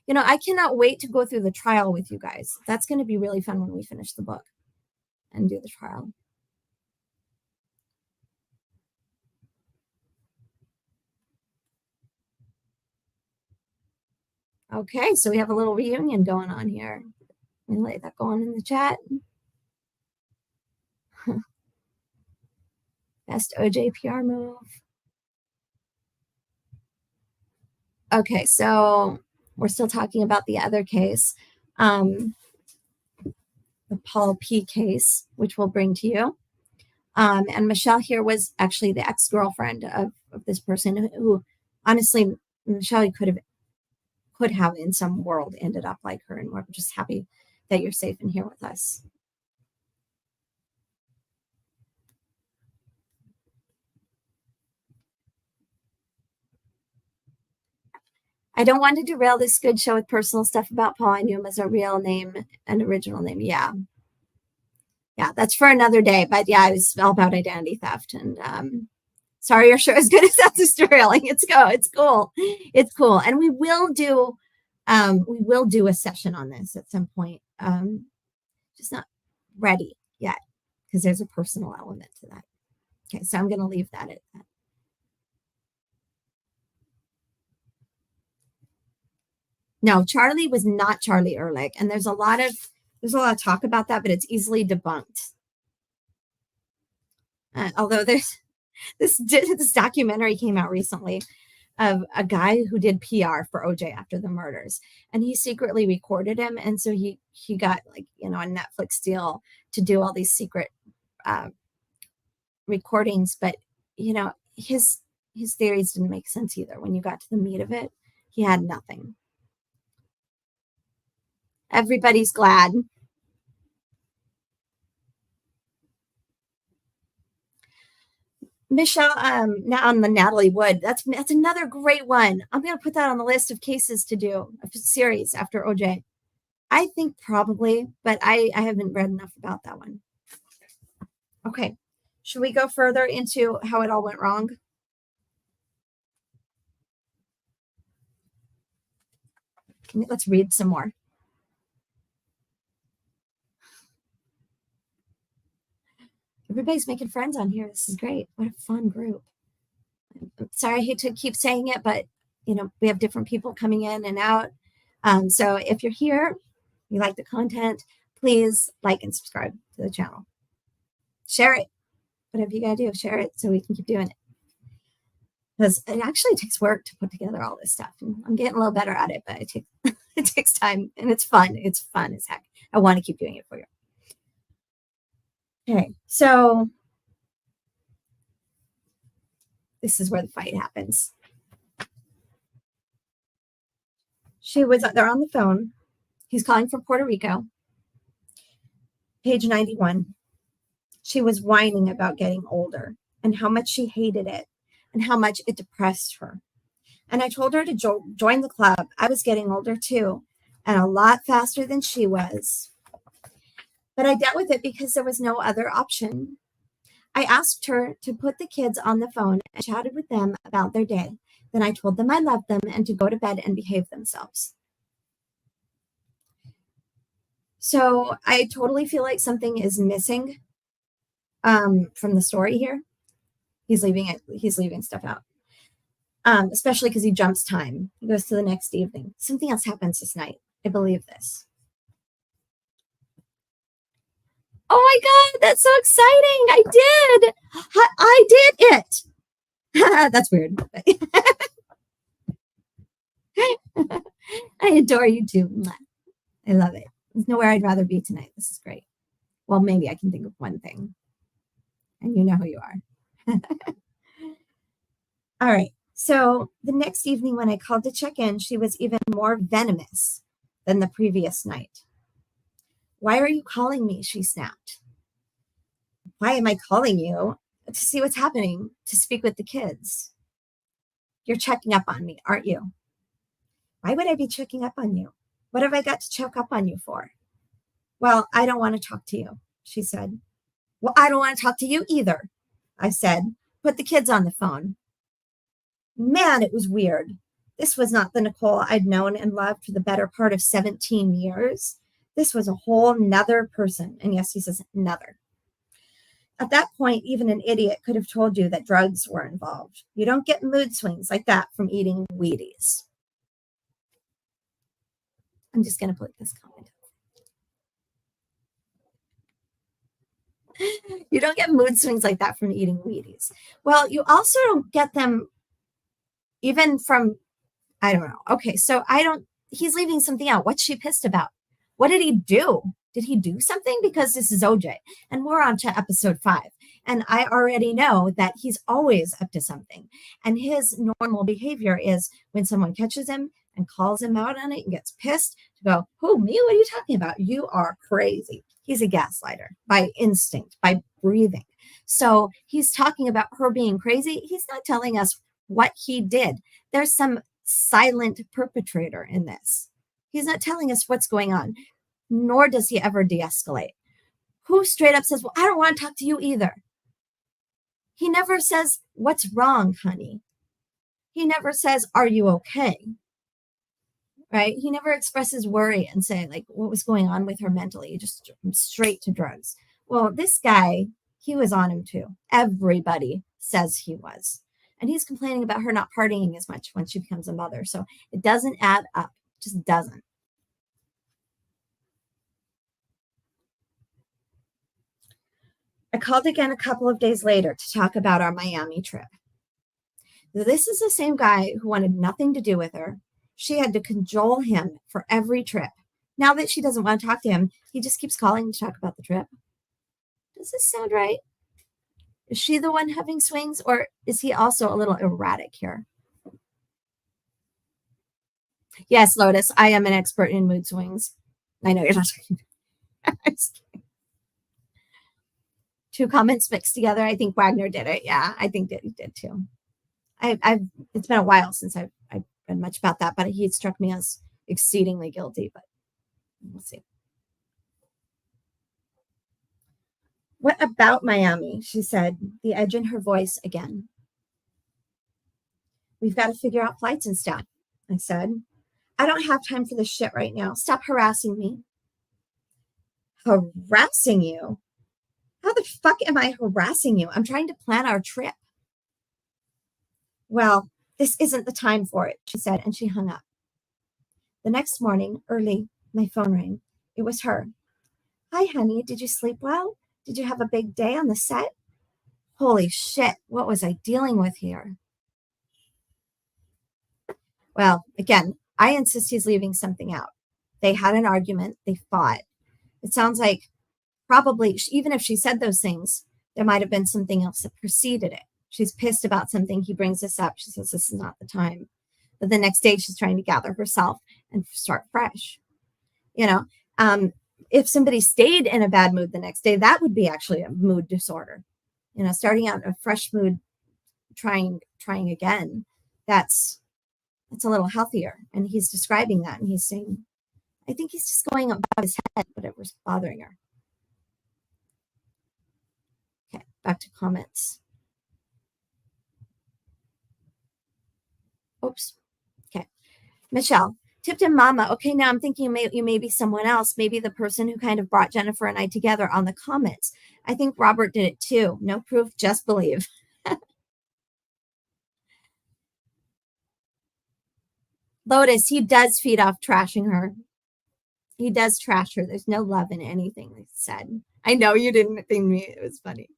I cannot wait to go through the trial with you guys. That's going to be really fun when we finish the book and do the trial. Okay, so we have a little reunion going on here. Let me lay that going in the chat. Best OJ PR move. Okay, so we're still talking about the other case, the Paul P case, which we'll bring to you. And Michelle here was actually the ex-girlfriend of this person who, honestly, Michelle could have in some world ended up like her, and we're just happy that you're safe and here with us. I don't want to derail this good show with personal stuff about Paul. I knew him as a real name and original name. Yeah, that's for another day. But yeah, it was all about identity theft. And sorry, your show as good as that's just derailing. It's cool. It's cool. And we will do a session on this at some point. Just not ready yet because there's a personal element to that. Okay, so I'm going to leave that at that. No, Charlie was not Charlie Ehrlich, and there's a lot of talk about that, but it's easily debunked. Although there's this documentary came out recently of a guy who did PR for OJ after the murders, and he secretly recorded him, and so he got, like, a Netflix deal to do all these secret recordings, but his theories didn't make sense either. When you got to the meat of it, he had nothing. Everybody's glad. Michelle, now on the Natalie Wood, that's another great one. I'm going to put that on the list of cases to do, a series after OJ. I think probably, but I haven't read enough about that one. Okay, should we go further into how it all went wrong? Let's read some more. Everybody's making friends on here. This is great. What a fun group. I'm sorry, I hate to keep saying it, but we have different people coming in and out. So if you're here, you like the content, please like and subscribe to the channel. Share it. Whatever you gotta do, share it so we can keep doing it. Because it actually takes work to put together all this stuff. And I'm getting a little better at it, but it takes time, and it's fun. It's fun as heck. I want to keep doing it for you. Okay, so this is where the fight happens. They're on the phone. He's calling from Puerto Rico. Page 91. She was whining about getting older and how much she hated it and how much it depressed her. And I told her to join the club. I was getting older too, and a lot faster than she was. But I dealt with it because there was no other option. I asked her to put the kids on the phone and chatted with them about their day. Then I told them I loved them and to go to bed and behave themselves. So I totally feel like something is missing from the story here. He's leaving stuff out. Especially because he jumps time. He goes to the next evening. Something else happens this night. I believe this. Oh my God, that's so exciting. I did it. That's weird. I adore you too. I love it. There's nowhere I'd rather be tonight. This is great. Well, maybe I can think of one thing. And you know who you are. All right. So the next evening when I called to check in, she was even more venomous than the previous night. Why are you calling me? She snapped. Why am I calling you? To see what's happening, to speak with the kids. You're checking up on me, aren't you? Why would I be checking up on you? What have I got to check up on you for? Well, I don't want to talk to you, she said. Well, I don't want to talk to you either, I said. Put the kids on the phone. Man, it was weird. This was not the Nicole I'd known and loved for the better part of 17 years. This was a whole nother person. And yes, he says another. At that point, even an idiot could have told you that drugs were involved. You don't get mood swings like that from eating Wheaties. I'm just going to put this comment up. You don't get mood swings like that from eating Wheaties. Well, you also don't get them even from, I don't know. Okay, so he's leaving something out. What's she pissed about? What did he do? Did he do something? Because this is OJ. And we're on to episode 5. And I already know that he's always up to something. And his normal behavior is when someone catches him and calls him out on it and gets pissed, to go, who, me? What are you talking about? You are crazy. He's a gaslighter by instinct, by breathing. So he's talking about her being crazy. He's not telling us what he did. There's some silent perpetrator in this. He's not telling us what's going on, nor does he ever de-escalate. Who straight up says, well, I don't want to talk to you either. He never says, what's wrong, honey? He never says, are you okay? Right? He never expresses worry and say, like, what was going on with her mentally. He just straight to drugs. Well, this guy, he was on him too. Everybody says he was. And he's complaining about her not partying as much when she becomes a mother. So it doesn't add up Just doesn't. I called again a couple of days later to talk about our Miami trip. This is the same guy who wanted nothing to do with her. She had to cajole him for every trip. Now that she doesn't want to talk to him, he just keeps calling to talk about the trip. Does this sound right? Is she the one having swings, or is he also a little erratic here? Yes, Lotus, I am an expert in mood swings. I know you're not talking. Two comments mixed together. I think Wagner did it. Yeah, I think that he did too. It's been a while since I've read much about that, but he struck me as exceedingly guilty. But we'll see. What about Miami? She said, the edge in her voice again. We've got to figure out flights and stuff, I said. I don't have time for this shit right now. Stop harassing me. Harassing you? How the fuck am I harassing you? I'm trying to plan our trip. Well, this isn't the time for it, she said, and she hung up. The next morning, early, my phone rang. It was her. Hi, honey. Did you sleep well? Did you have a big day on the set? Holy shit. What was I dealing with here? Well, again, I insist he's leaving something out. They had an argument. They fought. It sounds like probably, even if she said those things, there might have been something else that preceded it. She's pissed about something. He brings this up. She says, this is not the time. But the next day, she's trying to gather herself and start fresh. You know, if somebody stayed in a bad mood the next day, that would be actually a mood disorder. You know, starting out in a fresh mood, trying again, that's a little healthier. And he's describing that, and he's saying, I think he's just going above his head, whatever's bothering her. Okay, back to comments. Oops. Okay. Michelle, Tipton Mama. Okay, now I'm thinking you may be someone else, maybe the person who kind of brought Jennifer and I together on the comments. I think Robert did it too. No proof, just believe. Lotus, he does feed off trashing her. He does trash her. There's no love in anything they said. I know you didn't think me. It was funny.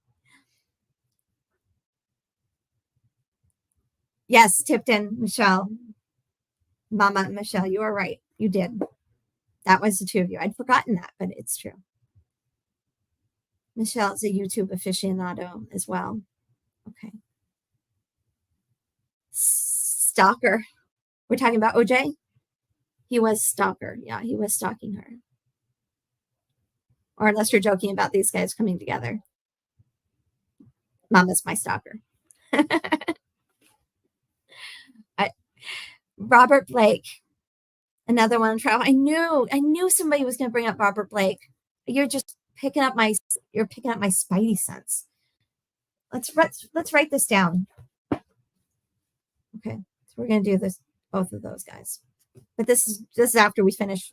Yes, Tipton, Michelle. Mama, Michelle, you are right. You did. That was the two of you. I'd forgotten that, but it's true. Michelle is a YouTube aficionado as well. Okay. Stalker. We're talking about OJ? He was stalker. Yeah, he was stalking her. Or unless you're joking about these guys coming together. Mama's my stalker. Robert Blake. Another one. I knew somebody was going to bring up Robert Blake. You're just picking up my spidey sense. Let's write this down. Okay, so we're going to do this, both of those guys. But this is after we finish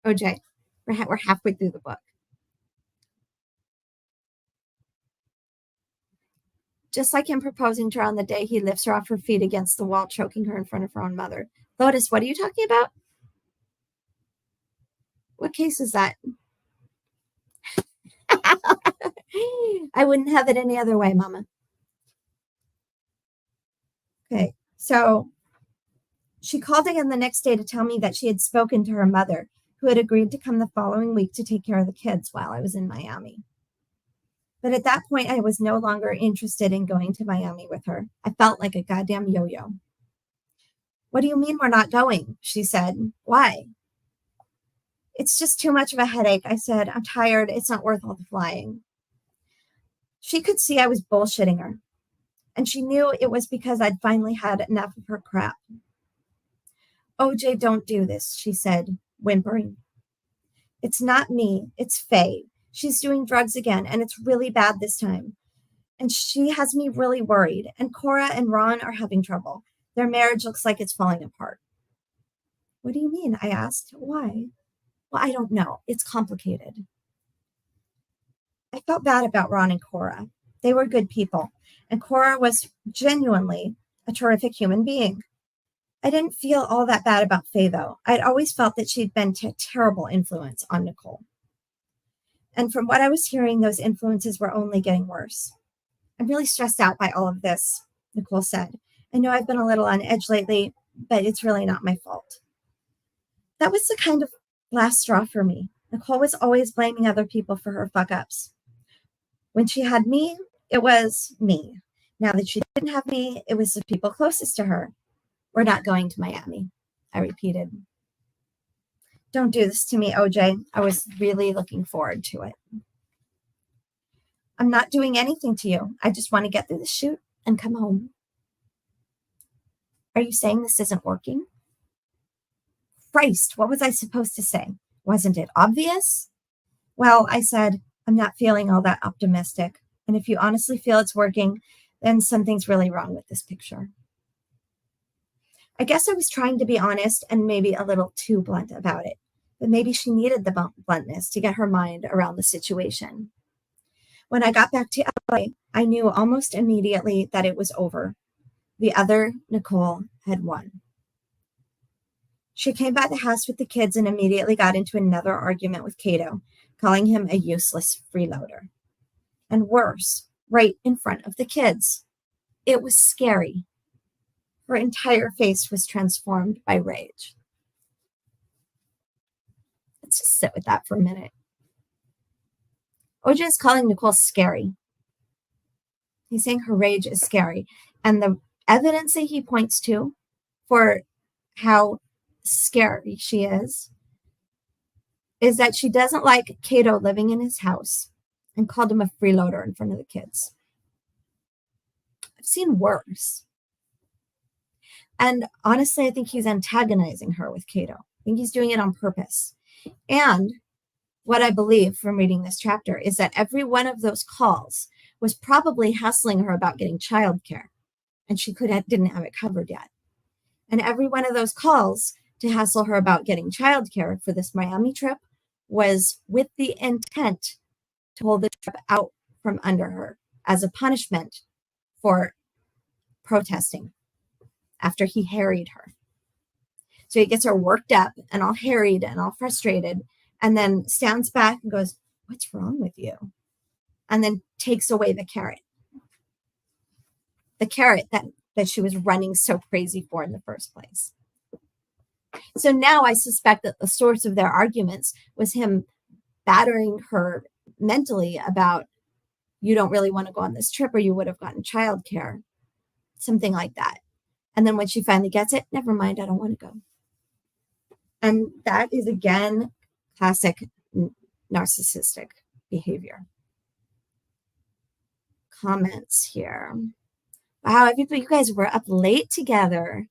OJ. We're halfway through the book. Just like him proposing to her on the day he lifts her off her feet against the wall, choking her in front of her own mother. Lotus, what are you talking about? What case is that? I wouldn't have it any other way, Mama. Okay, so she called again the next day to tell me that she had spoken to her mother, who had agreed to come the following week to take care of the kids while I was in Miami. But at that point, I was no longer interested in going to Miami with her. I felt like a goddamn yo-yo. What do you mean we're not going? She said. Why? It's just too much of a headache. I said, I'm tired. It's not worth all the flying. She could see I was bullshitting her. And she knew it was because I'd finally had enough of her crap. OJ, don't do this, she said, whimpering. It's not me. It's Faye. She's doing drugs again, and it's really bad this time. And she has me really worried. And Cora and Ron are having trouble. Their marriage looks like it's falling apart. What do you mean? I asked. Why? Well, I don't know. It's complicated. I felt bad about Ron and Cora. They were good people. And Cora was genuinely a terrific human being. I didn't feel all that bad about Faye, though. I'd always felt that she'd been a terrible influence on Nicole. And from what I was hearing, those influences were only getting worse. I'm really stressed out by all of this, Nicole said. I know I've been a little on edge lately, but it's really not my fault. That was the kind of last straw for me. Nicole was always blaming other people for her fuck-ups. When she had me, it was me. Now that she didn't have me, it was the people closest to her. We're not going to Miami, I repeated. Don't do this to me, OJ. I was really looking forward to it. I'm not doing anything to you. I just want to get through the shoot and come home. Are you saying this isn't working? Christ, what was I supposed to say? Wasn't it obvious? Well, I said, I'm not feeling all that optimistic. And if you honestly feel it's working, then something's really wrong with this picture. I guess I was trying to be honest and maybe a little too blunt about it. But maybe she needed the bluntness to get her mind around the situation. When I got back to LA, I knew almost immediately that it was over. The other Nicole had won. She came by the house with the kids and immediately got into another argument with Cato, calling him a useless freeloader. And worse, right in front of the kids. It was scary. Her entire face was transformed by rage. Let's just sit with that for a minute. OJ is calling Nicole scary. He's saying her rage is scary. And the evidence that he points to for how scary she is that she doesn't like Cato living in his house and called him a freeloader in front of the kids. I've seen worse. And honestly, I think he's antagonizing her with Cato. I think he's doing it on purpose. And what I believe from reading this chapter is that every one of those calls was probably hassling her about getting childcare, and she didn't have it covered yet. And every one of those calls to hassle her about getting childcare for this Miami trip was with the intent to hold the trip out from under her as a punishment for protesting after he harried her. So he gets her worked up and all harried and all frustrated, and then stands back and goes, "What's wrong with you?" And then takes away the carrot. The carrot that she was running so crazy for in the first place. So now I suspect that the source of their arguments was him battering her mentally about, you don't really want to go on this trip or you would have gotten childcare, something like that. And then when she finally gets it, never mind, I don't want to go. And that is, again, classic narcissistic behavior. Comments here. Wow, everybody, you guys were up late together.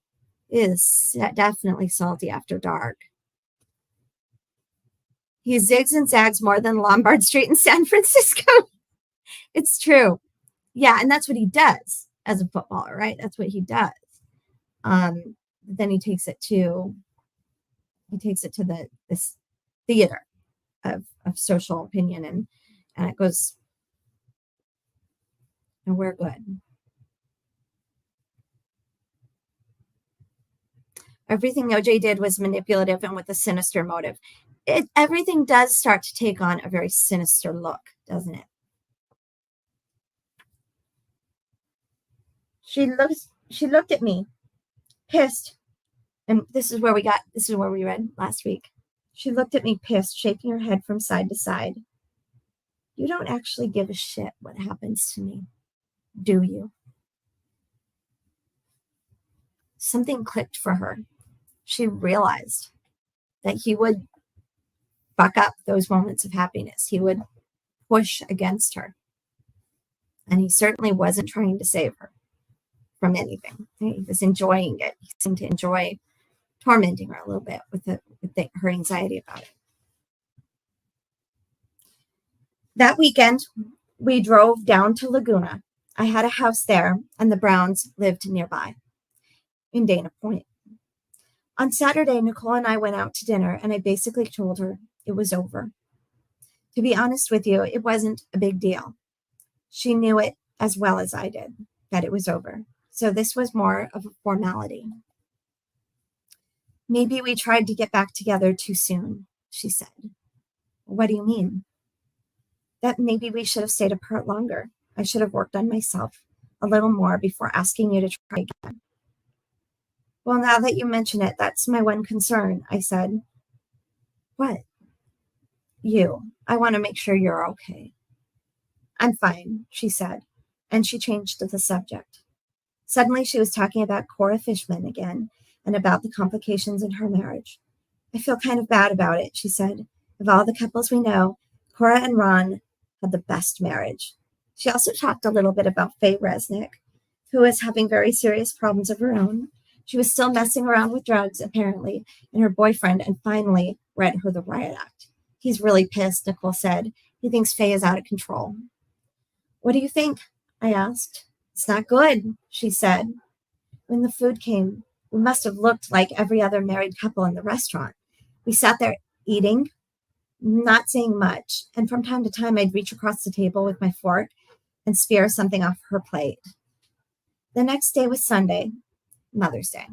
It is definitely salty after dark. He zigs and zags more than Lombard Street in San Francisco. It's true. Yeah, and that's what he does as a footballer, right? That's what he does. Then he takes it to this theater of social opinion, and it goes nowhere good. Everything OJ did was manipulative and with a sinister motive. Everything does start to take on a very sinister look, doesn't it? She looked at me, pissed. And this is where we read last week. She looked at me pissed, shaking her head from side to side. You don't actually give a shit what happens to me, do you? Something clicked for her. She realized that he would fuck up those moments of happiness. He would push against her. And he certainly wasn't trying to save her from anything. He was enjoying it. He seemed to enjoy tormenting her a little bit with her anxiety about it. That weekend, we drove down to Laguna. I had a house there, and the Browns lived nearby in Dana Point. On Saturday, Nicole and I went out to dinner, and I basically told her it was over. To be honest with you, it wasn't a big deal. She knew it as well as I did, that it was over. So this was more of a formality. Maybe we tried to get back together too soon, she said. What do you mean? That maybe we should have stayed apart longer. I should have worked on myself a little more before asking you to try again. Well, now that you mention it, that's my one concern, I said. What? You. I want to make sure you're okay. I'm fine, she said, and she changed the subject. Suddenly she was talking about Cora Fishman again and about the complications in her marriage. I feel kind of bad about it, she said. Of all the couples we know, Cora and Ron had the best marriage. She also talked a little bit about Faye Resnick, who was having very serious problems of her own. She was still messing around with drugs, apparently, and her boyfriend, and finally read her the riot act. He's really pissed, Nicole said. He thinks Faye is out of control. What do you think? I asked. It's not good, she said. When the food came, we must have looked like every other married couple in the restaurant. We sat there eating, not saying much, and from time to time I'd reach across the table with my fork and spear something off her plate. The next day was Sunday, Mother's Day.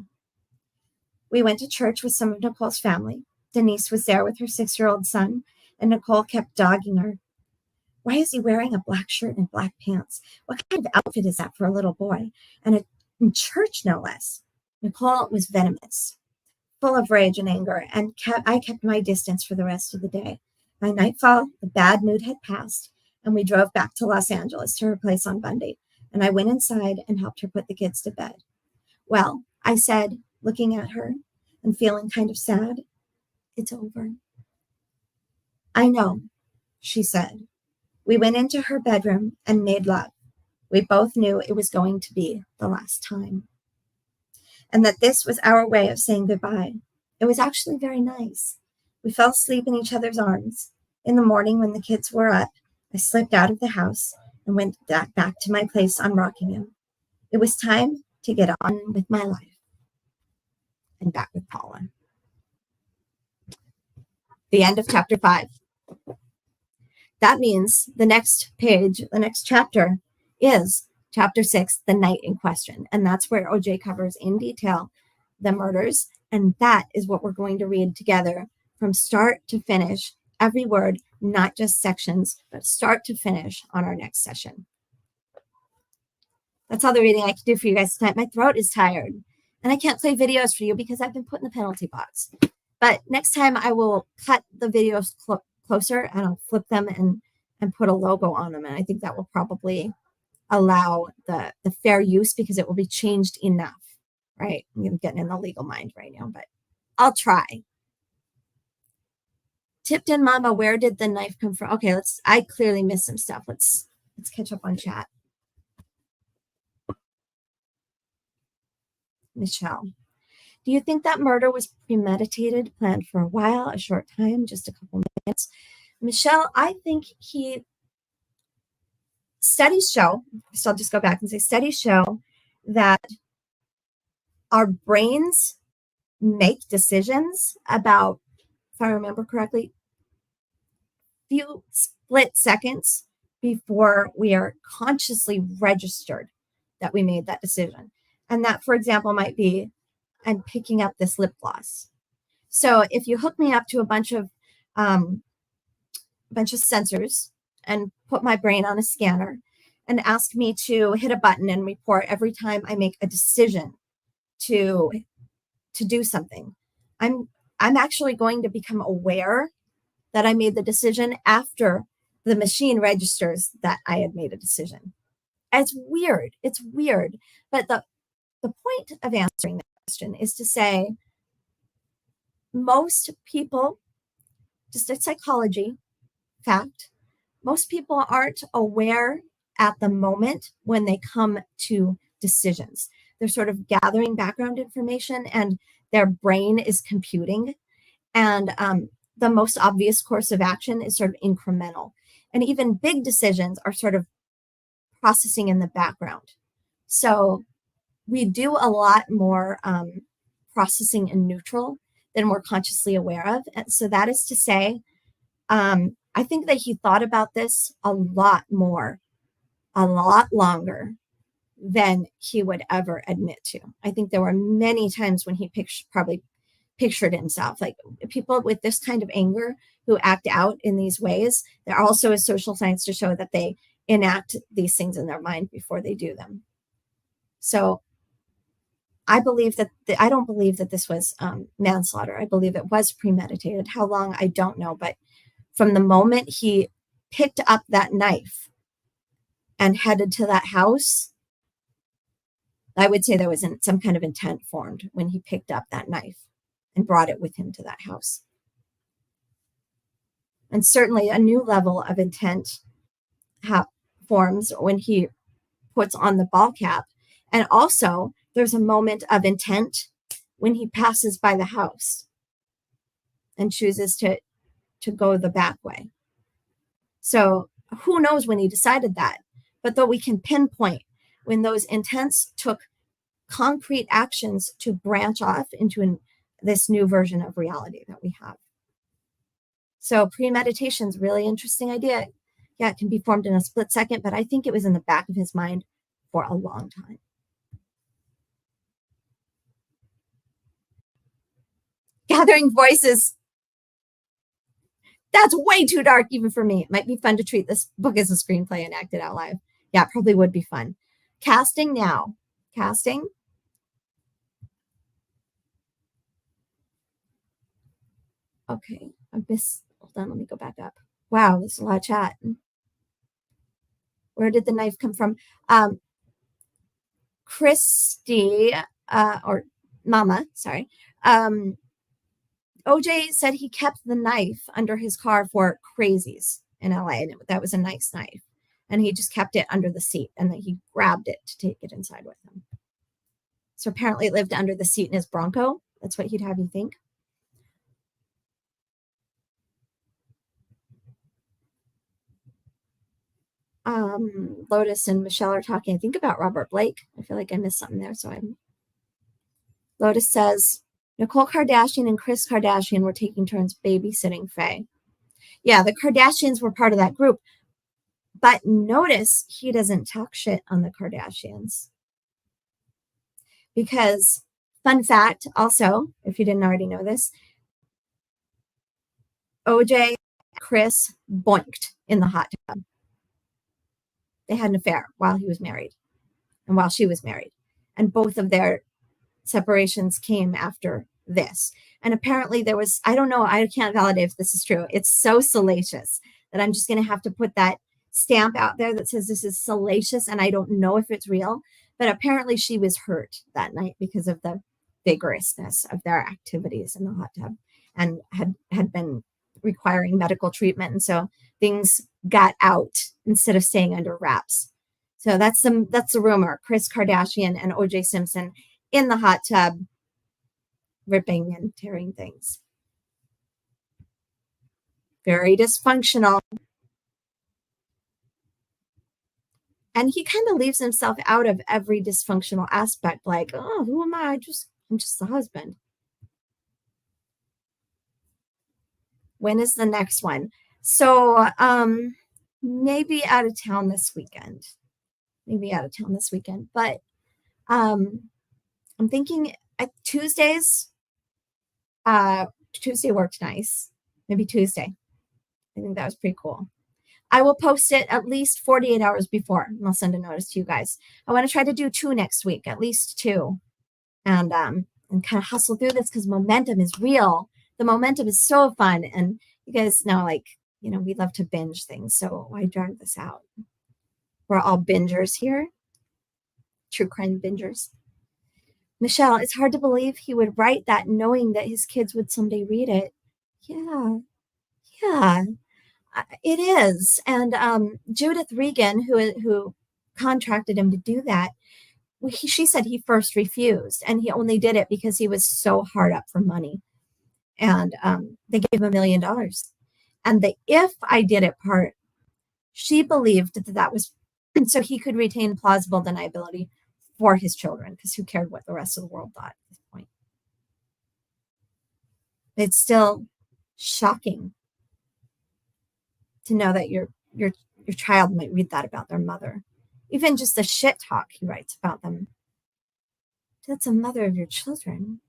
We went to church with some of Nicole's family. Denise was there with her 6-year-old son, and Nicole kept dogging her. Why is he wearing a black shirt and black pants? What kind of outfit is that for a little boy? And in church, no less. Nicole was venomous, full of rage and anger, and I kept my distance for the rest of the day. By nightfall, the bad mood had passed, and we drove back to Los Angeles to her place on Bundy, and I went inside and helped her put the kids to bed. Well, I said, looking at her and feeling kind of sad, it's over. I know, she said. We went into her bedroom and made love. We both knew it was going to be the last time, and that this was our way of saying goodbye. It was actually very nice. We fell asleep in each other's arms. In the morning, when the kids were up, I slipped out of the house and went back to my place on Rockingham. It was time to get on with my life. And back with Paula. The end of chapter 5. That means the next page, the next chapter is chapter 6, The Night in Question. And that's where OJ covers in detail the murders. And that is what we're going to read together from start to finish, every word, not just sections, but start to finish on our next session. That's all the reading I can do for you guys tonight. My throat is tired, and I can't play videos for you because I've been put in the penalty box. But next time I will cut the videos closer, and I'll flip them and put a logo on them. And I think that will probably allow the fair use because it will be changed enough, right? I'm getting in the legal mind right now, but I'll try. Tipton Mama, where did the knife come from? Okay, I clearly missed some stuff. Let's catch up on chat. Michelle, do you think that murder was premeditated, planned for a while, a short time, just a couple minutes? Michelle, I think studies show, so I'll just go back and say studies show that our brains make decisions about, if I remember correctly, few split seconds before we are consciously registered that we made that decision. And that, for example, might be, I'm picking up this lip gloss. So if you hook me up to a bunch of sensors and put my brain on a scanner and ask me to hit a button and report every time I make a decision to do something, I'm actually going to become aware that I made the decision after the machine registers that I had made a decision. It's weird. It's weird. But the point of answering that question is to say most people, just a psychology fact, most people aren't aware at the moment when they come to decisions. They're sort of gathering background information and their brain is computing. And the most obvious course of action is sort of incremental. And even big decisions are sort of processing in the background. So we do a lot more processing in neutral than we're consciously aware of. And so that is to say, I think that he thought about this a lot more, a lot longer than he would ever admit to. I think there were many times when he probably pictured himself. Like people with this kind of anger who act out in these ways, there also is social science to show that they enact these things in their mind before they do them. So I believe that I don't believe that this was manslaughter. I believe it was premeditated. How long, I don't know. But from the moment he picked up that knife and headed to that house, I would say there was some kind of intent formed when he picked up that knife and brought it with him to that house. And certainly a new level of intent forms when he puts on the ball cap. And also there's a moment of intent when he passes by the house and chooses to go the back way. So who knows when he decided that, but though we can pinpoint when those intents took concrete actions to branch off into this new version of reality that we have. So premeditation is a really interesting idea. Yeah, it can be formed in a split second, but I think it was in the back of his mind for a long time. Gathering voices. That's way too dark even for me. It might be fun to treat this book as a screenplay and act it out live. Yeah, it probably would be fun. Casting now. Casting. Okay, hold on, let me go back up. Wow, there's a lot of chat. Where did the knife come from? Christy, or Mama, sorry. OJ said he kept the knife under his car for crazies in LA, and that was a nice knife. And he just kept it under the seat, and then he grabbed it to take it inside with him. So apparently it lived under the seat in his Bronco. That's what he'd have you think. Lotus and Michelle are talking, I think, about Robert Blake. I feel like I missed something there. Lotus says, Nicole Kardashian and Kris Kardashian were taking turns babysitting Faye. Yeah, the Kardashians were part of that group. But notice he doesn't talk shit on the Kardashians. Because, fun fact, also, if you didn't already know this, OJ and Kris boinked in the hot tub. They had an affair while he was married and while she was married. And both of their separations came after this. And apparently there was, I don't know, I can't validate if this is true. It's so salacious that I'm just going to have to put that stamp out there that says this is salacious, and I don't know if it's real. But apparently she was hurt that night because of the vigorousness of their activities in the hot tub and had been requiring medical treatment. And so things got out instead of staying under wraps. So that's the rumor. Kris Kardashian and OJ Simpson in the hot tub, ripping and tearing things. Very dysfunctional. And he kind of leaves himself out of every dysfunctional aspect, like, oh, who am I? I'm just the husband. When is the next one? So maybe out of town this weekend. But I'm thinking Tuesdays. Tuesday worked nice. Maybe Tuesday. I think that was pretty cool. I will post it at least 48 hours before, and I'll send a notice to you guys. I want to try to do 2 next week, at least 2, and kind of hustle through this because momentum is real. The momentum is so fun, and you guys know, we love to binge things, so why drag this out? We're all bingers here, true crime bingers. Michelle, it's hard to believe he would write that knowing that his kids would someday read it. Yeah. It is. And Judith Regan, who contracted him to do that, she said he first refused, and he only did it because he was so hard up for money. And they gave him $1 million. And the if I did it part, she believed that was so he could retain plausible deniability for his children, because who cared what the rest of the world thought at this point? It's still shocking to know that your child might read that about their mother. Even just the shit talk he writes about them. That's a mother of your children.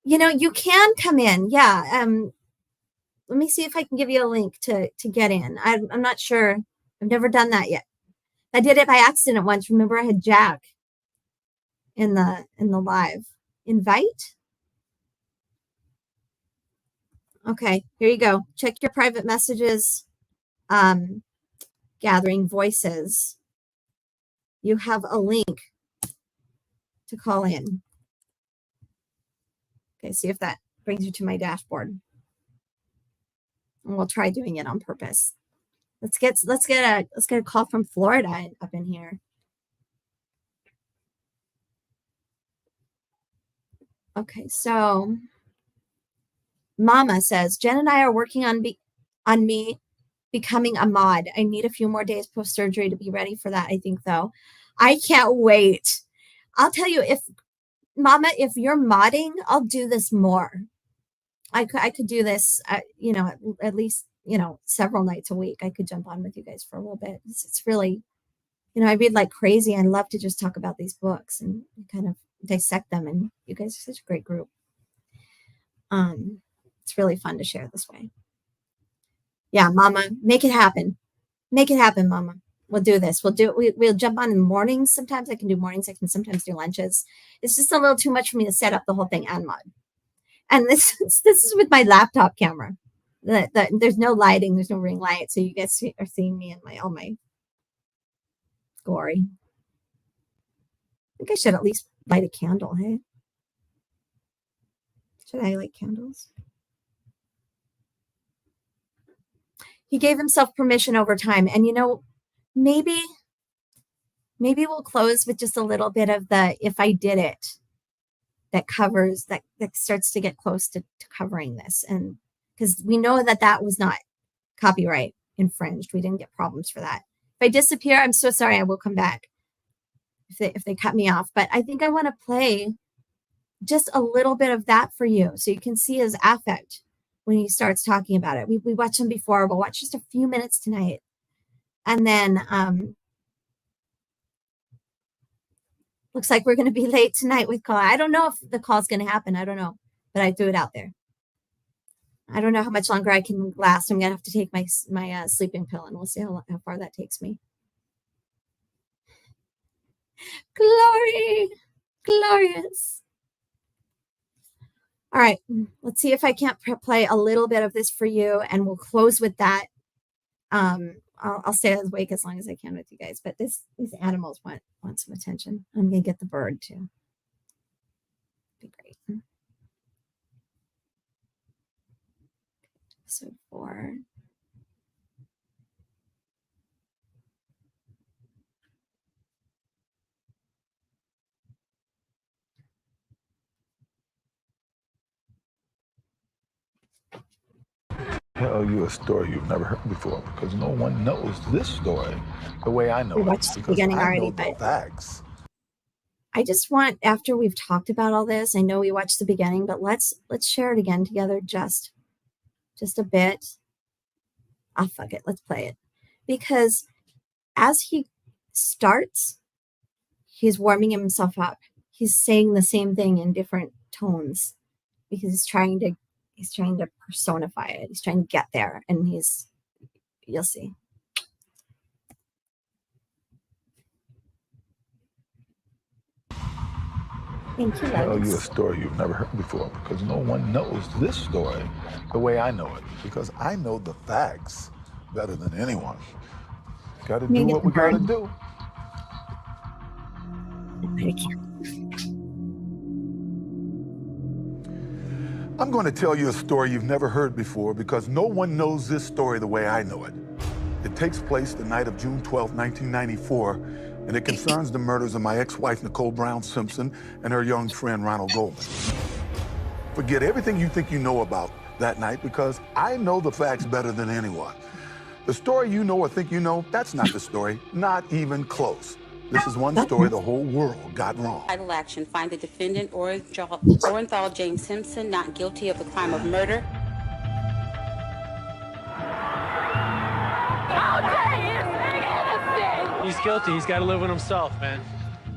You can come in. Yeah. Let me see if I can give you a link to get in. I'm not sure. I've never done that yet. I did it by accident once. Remember, I had Jack in the live invite. Okay, here you go. Check your private messages. Gathering voices. You have a link to call in. Okay, see if that brings you to my dashboard. And we'll try doing it on purpose. Let's get a call from Florida up in here. Okay, so Mama says, Jen and I are working on me becoming a mod. I need a few more days post-surgery to be ready for that, I think, though. I can't wait. I'll tell you, Mama, if you're modding, I'll do this more. I could do this, at least, several nights a week. I could jump on with you guys for a little bit. It's really, I read like crazy. I love to just talk about these books and kind of dissect them. And you guys are such a great group. It's really fun to share this way. Yeah, Mama, make it happen. Make it happen, Mama. We'll do this. We'll jump on in the mornings. Sometimes I can do mornings. I can sometimes do lunches. It's just a little too much for me to set up the whole thing and mod. And this is with my laptop camera. There's no lighting. There's no ring light. So you guys are seeing me in all my glory. I think I should at least light a candle, hey? Should I light candles? He gave himself permission over time. And, maybe we'll close with just a little bit of the if I did it that covers, that starts to get close to covering this. And because we know that was not copyright infringed. We didn't get problems for that. If I disappear, I'm so sorry. I will come back if they cut me off. But I think I want to play just a little bit of that for you so you can see his affect when he starts talking about it. We watched him before. We'll watch just a few minutes tonight. And then looks like we're going to be late tonight with call. I don't know if the call's going to happen. I don't know. But I threw it out there. I don't know how much longer I can last. I'm going to have to take my sleeping pill, and we'll see how far that takes me. Glory. Glorious. All right. Let's see if I can't play a little bit of this for you, and we'll close with that. I'll stay awake as long as I can with you guys, but these animals want some attention. I'm going to get the bird too. Be great. Episode 4. Tell you a story you've never heard before because no one knows this story the way I know We it. watched the Because beginning I already, know the but facts. I just want, after we've talked about all this, I know we watched the beginning, but let's share it again together just a bit. Fuck it. Let's play it. Because as he starts, he's warming himself up. He's saying the same thing in different tones because he's trying to personify it. He's trying to get there, and you'll see. Thank you, Tell you a loves. story you've never heard before because no one knows this story the way I know it because I know the facts better than anyone. Got to I'm gonna do get what the we got to bird. do. I can't. I'm going to tell you a story you've never heard before because no one knows this story the way I know it. It takes place the night of June 12, 1994, and it concerns the murders of my ex-wife, Nicole Simpson, and her young friend, Ronald Goldman. Forget everything you think you know about that night because I know the facts better than anyone. The story you know or think you know, that's not the story, not even close. This is one story the whole world got wrong. Title action, find the defendant, Orenthal James Simpson, not guilty of the crime of murder. OJ is innocent! He's guilty. He's got to live with himself, man.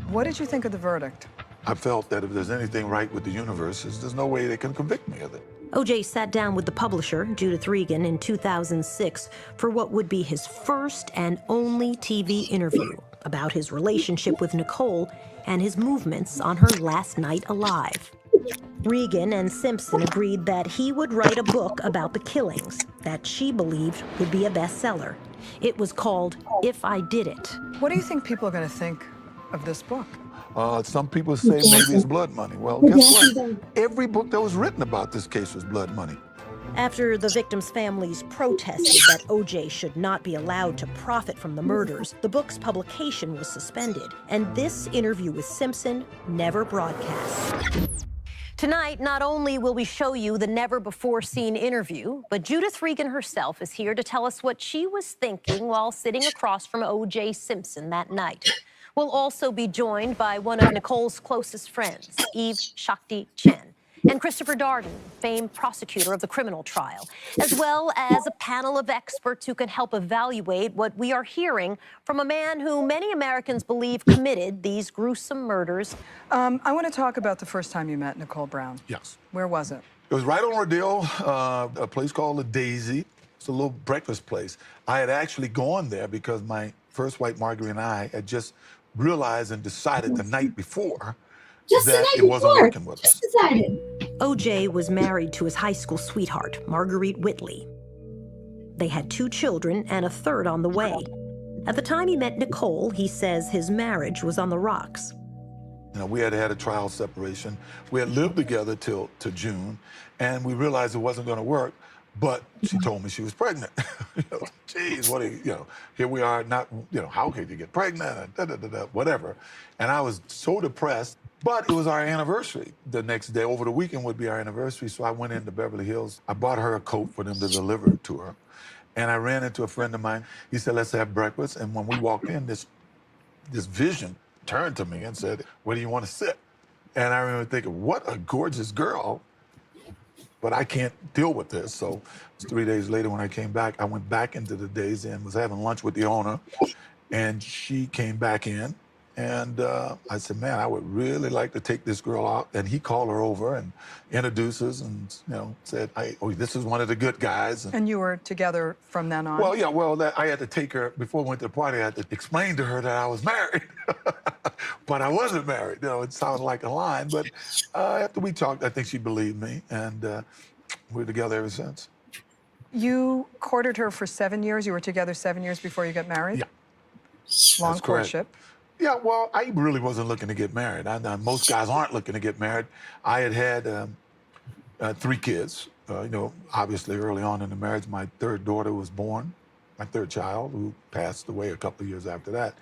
What did you think of the verdict? I felt that if there's anything right with the universe, there's no way they can convict me of it. OJ sat down with the publisher, Judith Regan, in 2006 for what would be his first and only TV interview about his relationship with Nicole and his movements on her last night alive. Regan and Simpson agreed that he would write a book about the killings that she believed would be a bestseller. It was called If I Did It. What do you think people are going to think of this book? Some people say maybe it's blood money. Well, guess what? Every book that was written about this case was blood money. After the victims' families protested that OJ should not be allowed to profit from the murders, the book's publication was suspended, and this interview with Simpson never broadcast. Tonight, not only will we show you the never-before-seen interview, but Judith Regan herself is here to tell us what she was thinking while sitting across from OJ Simpson that night. We'll also be joined by one of Nicole's closest friends, Eve Shakti Chen, and Christopher Darden, famed prosecutor of the criminal trial, as well as a panel of experts who can help evaluate what we are hearing from a man who many Americans believe committed these gruesome murders. I want to talk about the first time you met Nicole Brown. Yes. Where was it? It was right on Rodeo, a place called the Daisy. It's a little breakfast place. I had actually gone there because my first wife, Marguerite, and I had just realized and decided the night before that it wasn't working with us. OJ was married to his high school sweetheart, Marguerite Whitley. They had 2 children and a third on the way. At the time he met Nicole, he says his marriage was on the rocks. You know, we had had a trial separation. We had lived together till June, and we realized it wasn't going to work. But she told me she was pregnant. Geez, what are you, here we are, not, how could you get pregnant? Whatever. And I was so depressed. But it was our anniversary. The next day, over the weekend, would be our anniversary. So I went into Beverly Hills. I bought her a coat for them to deliver it to her. And I ran into a friend of mine. He said, let's have breakfast. And when we walked in, this vision turned to me and said, where do you want to sit? And I remember thinking, what a gorgeous girl. But I can't deal with this. So 3 days later when I came back, I went back into the Daisy and was having lunch with the owner. And she came back in. And I said, man, I would really like to take this girl out. And he called her over and introduced us and, said, this is one of the good guys. And you were together from then on? Well, yeah, I had to take her, before we went to the party, I had to explain to her that I was married. But I wasn't married. It sounded like a line. But after we talked, I think she believed me. And we're together ever since. You courted her for 7 years? You were together 7 years before you got married? Yeah. Long That's courtship? Correct. Yeah, well, I really wasn't looking to get married. Most guys aren't looking to get married. I had 3 kids. Obviously early on in the marriage, my 3rd daughter was born, my 3rd child, who passed away a couple of years after that.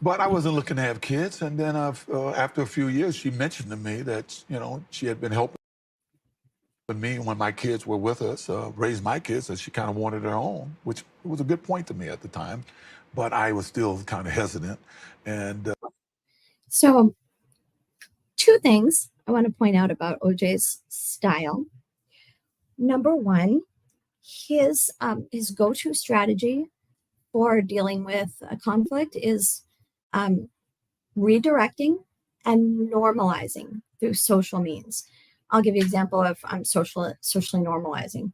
But I wasn't looking to have kids. And then after a few years, she mentioned to me that, she had been helping me when my kids were with us, raise my kids, and she kind of wanted her own, which was a good point to me at the time. But I was still kind of hesitant. And so 2 things I want to point out about OJ's style. Number 1, his go-to strategy for dealing with a conflict is redirecting and normalizing through social means. I'll give you an example of socially normalizing.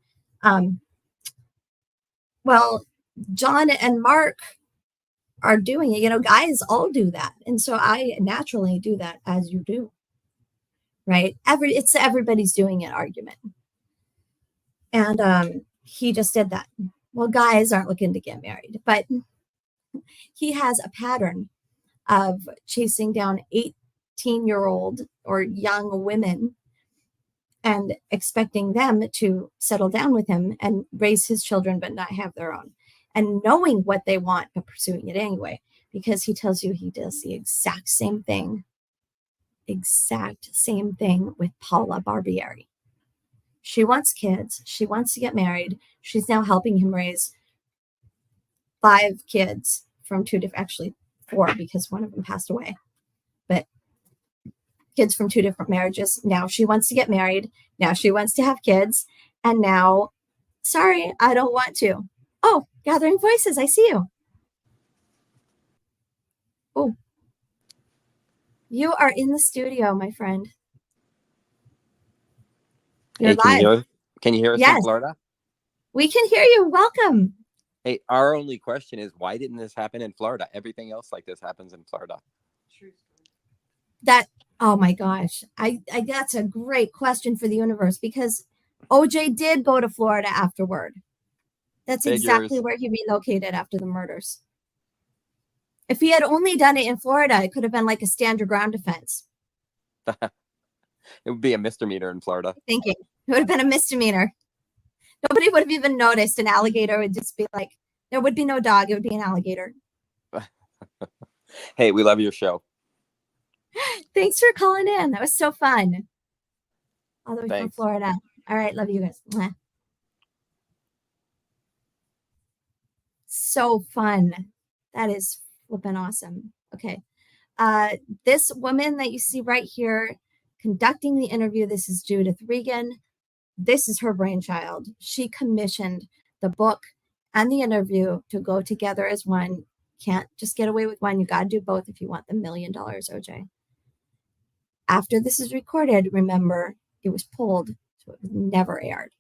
Well, John and Mark are doing it. Guys all do that. And so I naturally do that as you do, right? It's everybody's doing it argument. And he just did that. Well, guys aren't looking to get married, but he has a pattern of chasing down 18-year-old or young women and expecting them to settle down with him and raise his children, but not have their own. And knowing what they want, but pursuing it anyway, because he tells you he does the exact same thing with Paula Barbieri. She wants kids. She wants to get married. She's now helping him raise 5 kids from 2 different, actually 4, because one of them passed away. But kids from 2 different marriages. Now she wants to get married. Now she wants to have kids. And now, sorry, I don't want to. Oh, gathering voices. I see you. Oh, You are in the studio, my friend. You're Hey, live. Can you hear us in Yes, Florida? we can hear you. Welcome. Hey, our only question is, why didn't this happen in Florida? Everything else like this happens in Florida. Oh my gosh. I that's a great question for the universe because OJ did go to Florida afterward. That's exactly Figures. where he relocated after the murders. If he had only done it in Florida, it could have been like a stand your ground offense. It would be a misdemeanor in Florida. Thinking it would have been a misdemeanor. Nobody would have even noticed. An alligator would just be like, there would be no dog. It would be an alligator. Hey, we love your show. Thanks for calling in. That was so fun. All the way from Thanks. Florida. All right. Love you guys. Mwah. So fun. That is flipping awesome. Okay. This woman that you see right here conducting the interview, this is Judith Regan. This is her brainchild. She commissioned the book and the interview to go together as one. Can't just get away with one. You got to do both if you want the $1 million, OJ. After this is recorded, remember, it was pulled, so it was never aired.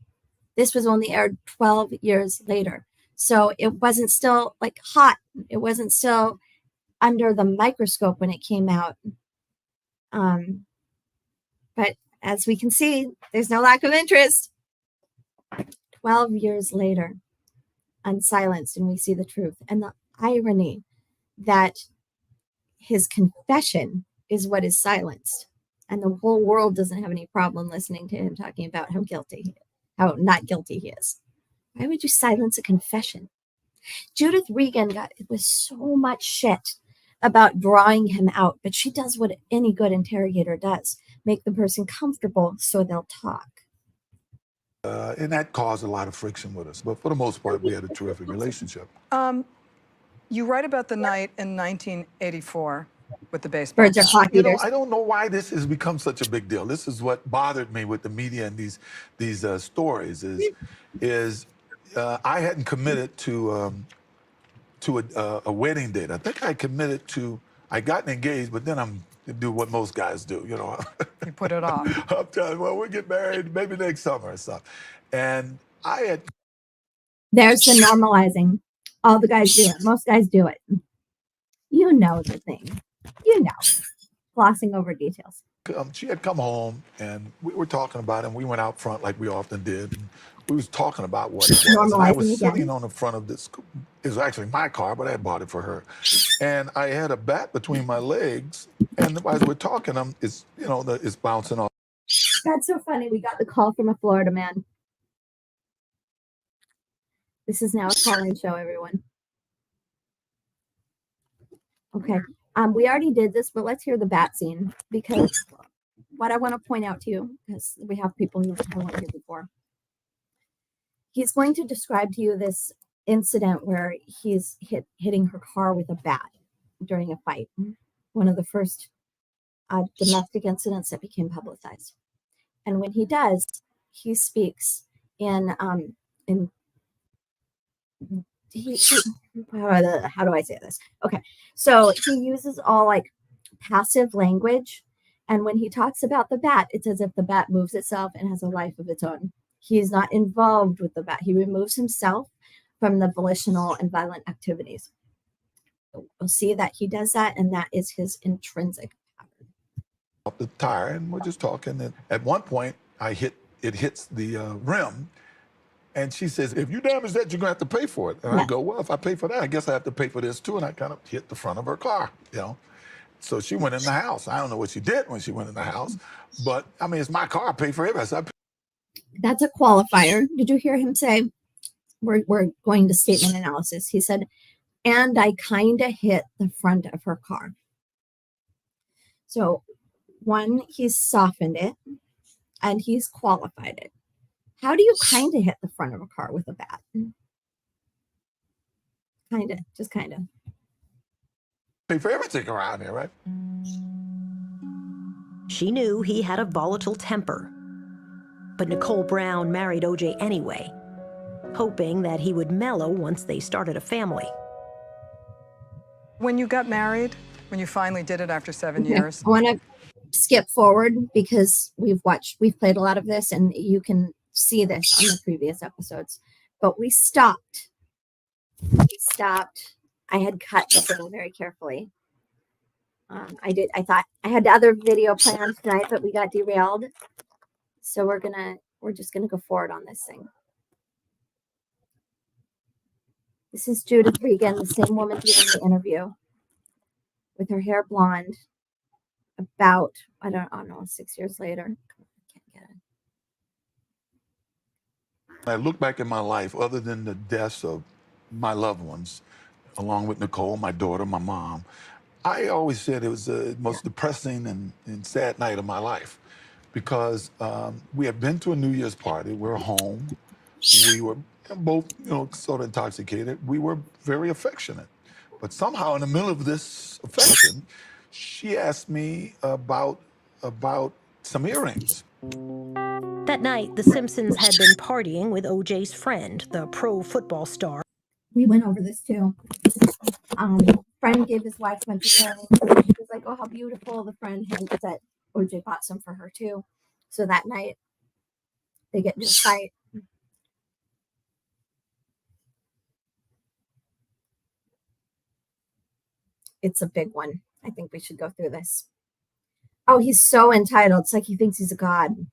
This was only aired 12 years later. So it wasn't still like hot. It wasn't still under the microscope when it came out. But as we can see, there's no lack of interest. 12 years later, unsilenced, and we see the truth. And the irony that his confession is what is silenced. And the whole world doesn't have any problem listening to him talking about how not guilty he is. Why would you silence a confession? Judith Regan it was so much shit about drawing him out, but she does what any good interrogator does, make the person comfortable so they'll talk. And that caused a lot of friction with us. But for the most part, we had a terrific relationship. You write about the night in 1984 with the baseball. Birds are clock eaters. I don't know why this has become such a big deal. This is what bothered me with the media and these stories is I hadn't committed to a wedding date. I think I committed to, I got engaged, but then I'm do what most guys do, you know. You put it off. I'm telling you, well, we'll get married maybe next summer or something. And I had. There's the normalizing. All the guys do it. Most guys do it. You know the thing. You know. Glossing over details. She had come home and we were talking about it, and we went out front like we often did. And we was talking about what it was. And I was sitting on the front of this. It was actually my car, but I had bought it for her. And I had a bat between my legs, and as we're talking, it's it's bouncing off. That's so funny. We got the call from a Florida man. This is now a call-in show, everyone. Okay. We already did this, but let's hear the bat scene, because what I want to point out to you, because we have people who weren't here before. He's going to describe to you this incident where he's hitting her car with a bat during a fight. One of the first domestic incidents that became publicized. And when he does, he speaks in how do I say this? Okay, so he uses all like passive language, and when he talks about the bat, it's as if the bat moves itself and has a life of its own. He's not involved with the bat. He removes himself from the volitional and violent activities. We'll see that he does that, and that is his intrinsic pattern. Up the tire, and we're just talking. And at one point, it hits the rim. And she says, if you damage that, you're going to have to pay for it. And I go, well, if I pay for that, I guess I have to pay for this too. And I kind of hit the front of her car, you know. So she went in the house. I don't know what she did when she went in the house. But, I mean, it's my car. I pay for it. So that's a qualifier. Did you hear him say, we're going to statement analysis. He said, and I kind of hit the front of her car. So, one, he's softened it, and he's qualified it. How do you kind of hit the front of a car with a bat? Kind of, just kind of. Pay for everything around here, right? She knew he had a volatile temper. But Nicole Brown married OJ anyway, hoping that he would mellow once they started a family. When you got married, when you finally did it after 7 Okay. years? I want to skip forward because we've played a lot of this, and you can see this on the previous episodes. But we stopped. I had cut this little very carefully. I thought I had other video plans tonight, but we got derailed. So we're just gonna go forward on this thing. This is Judith Regan, the same woman doing the interview, with her hair blonde. About I don't know 6 years later. I can't get it. I look back in my life, other than the deaths of my loved ones, along with Nicole, my daughter, my mom, I always said it was the most depressing and sad night of my life, because we had been to a New Year's party. We were home. We were both, sort of intoxicated. We were very affectionate. But somehow in the middle of this affection, she asked me about some earrings. That night, the Simpsons had been partying with OJ's friend, the pro football star. We went over this too. Friend gave his wife a bunch of earrings. She was like, "Oh, how beautiful!" The friend had said OJ bought some for her too. So that night, they get into a fight. It's a big one. I think we should go through this. Oh, he's so entitled. It's like he thinks he's a god.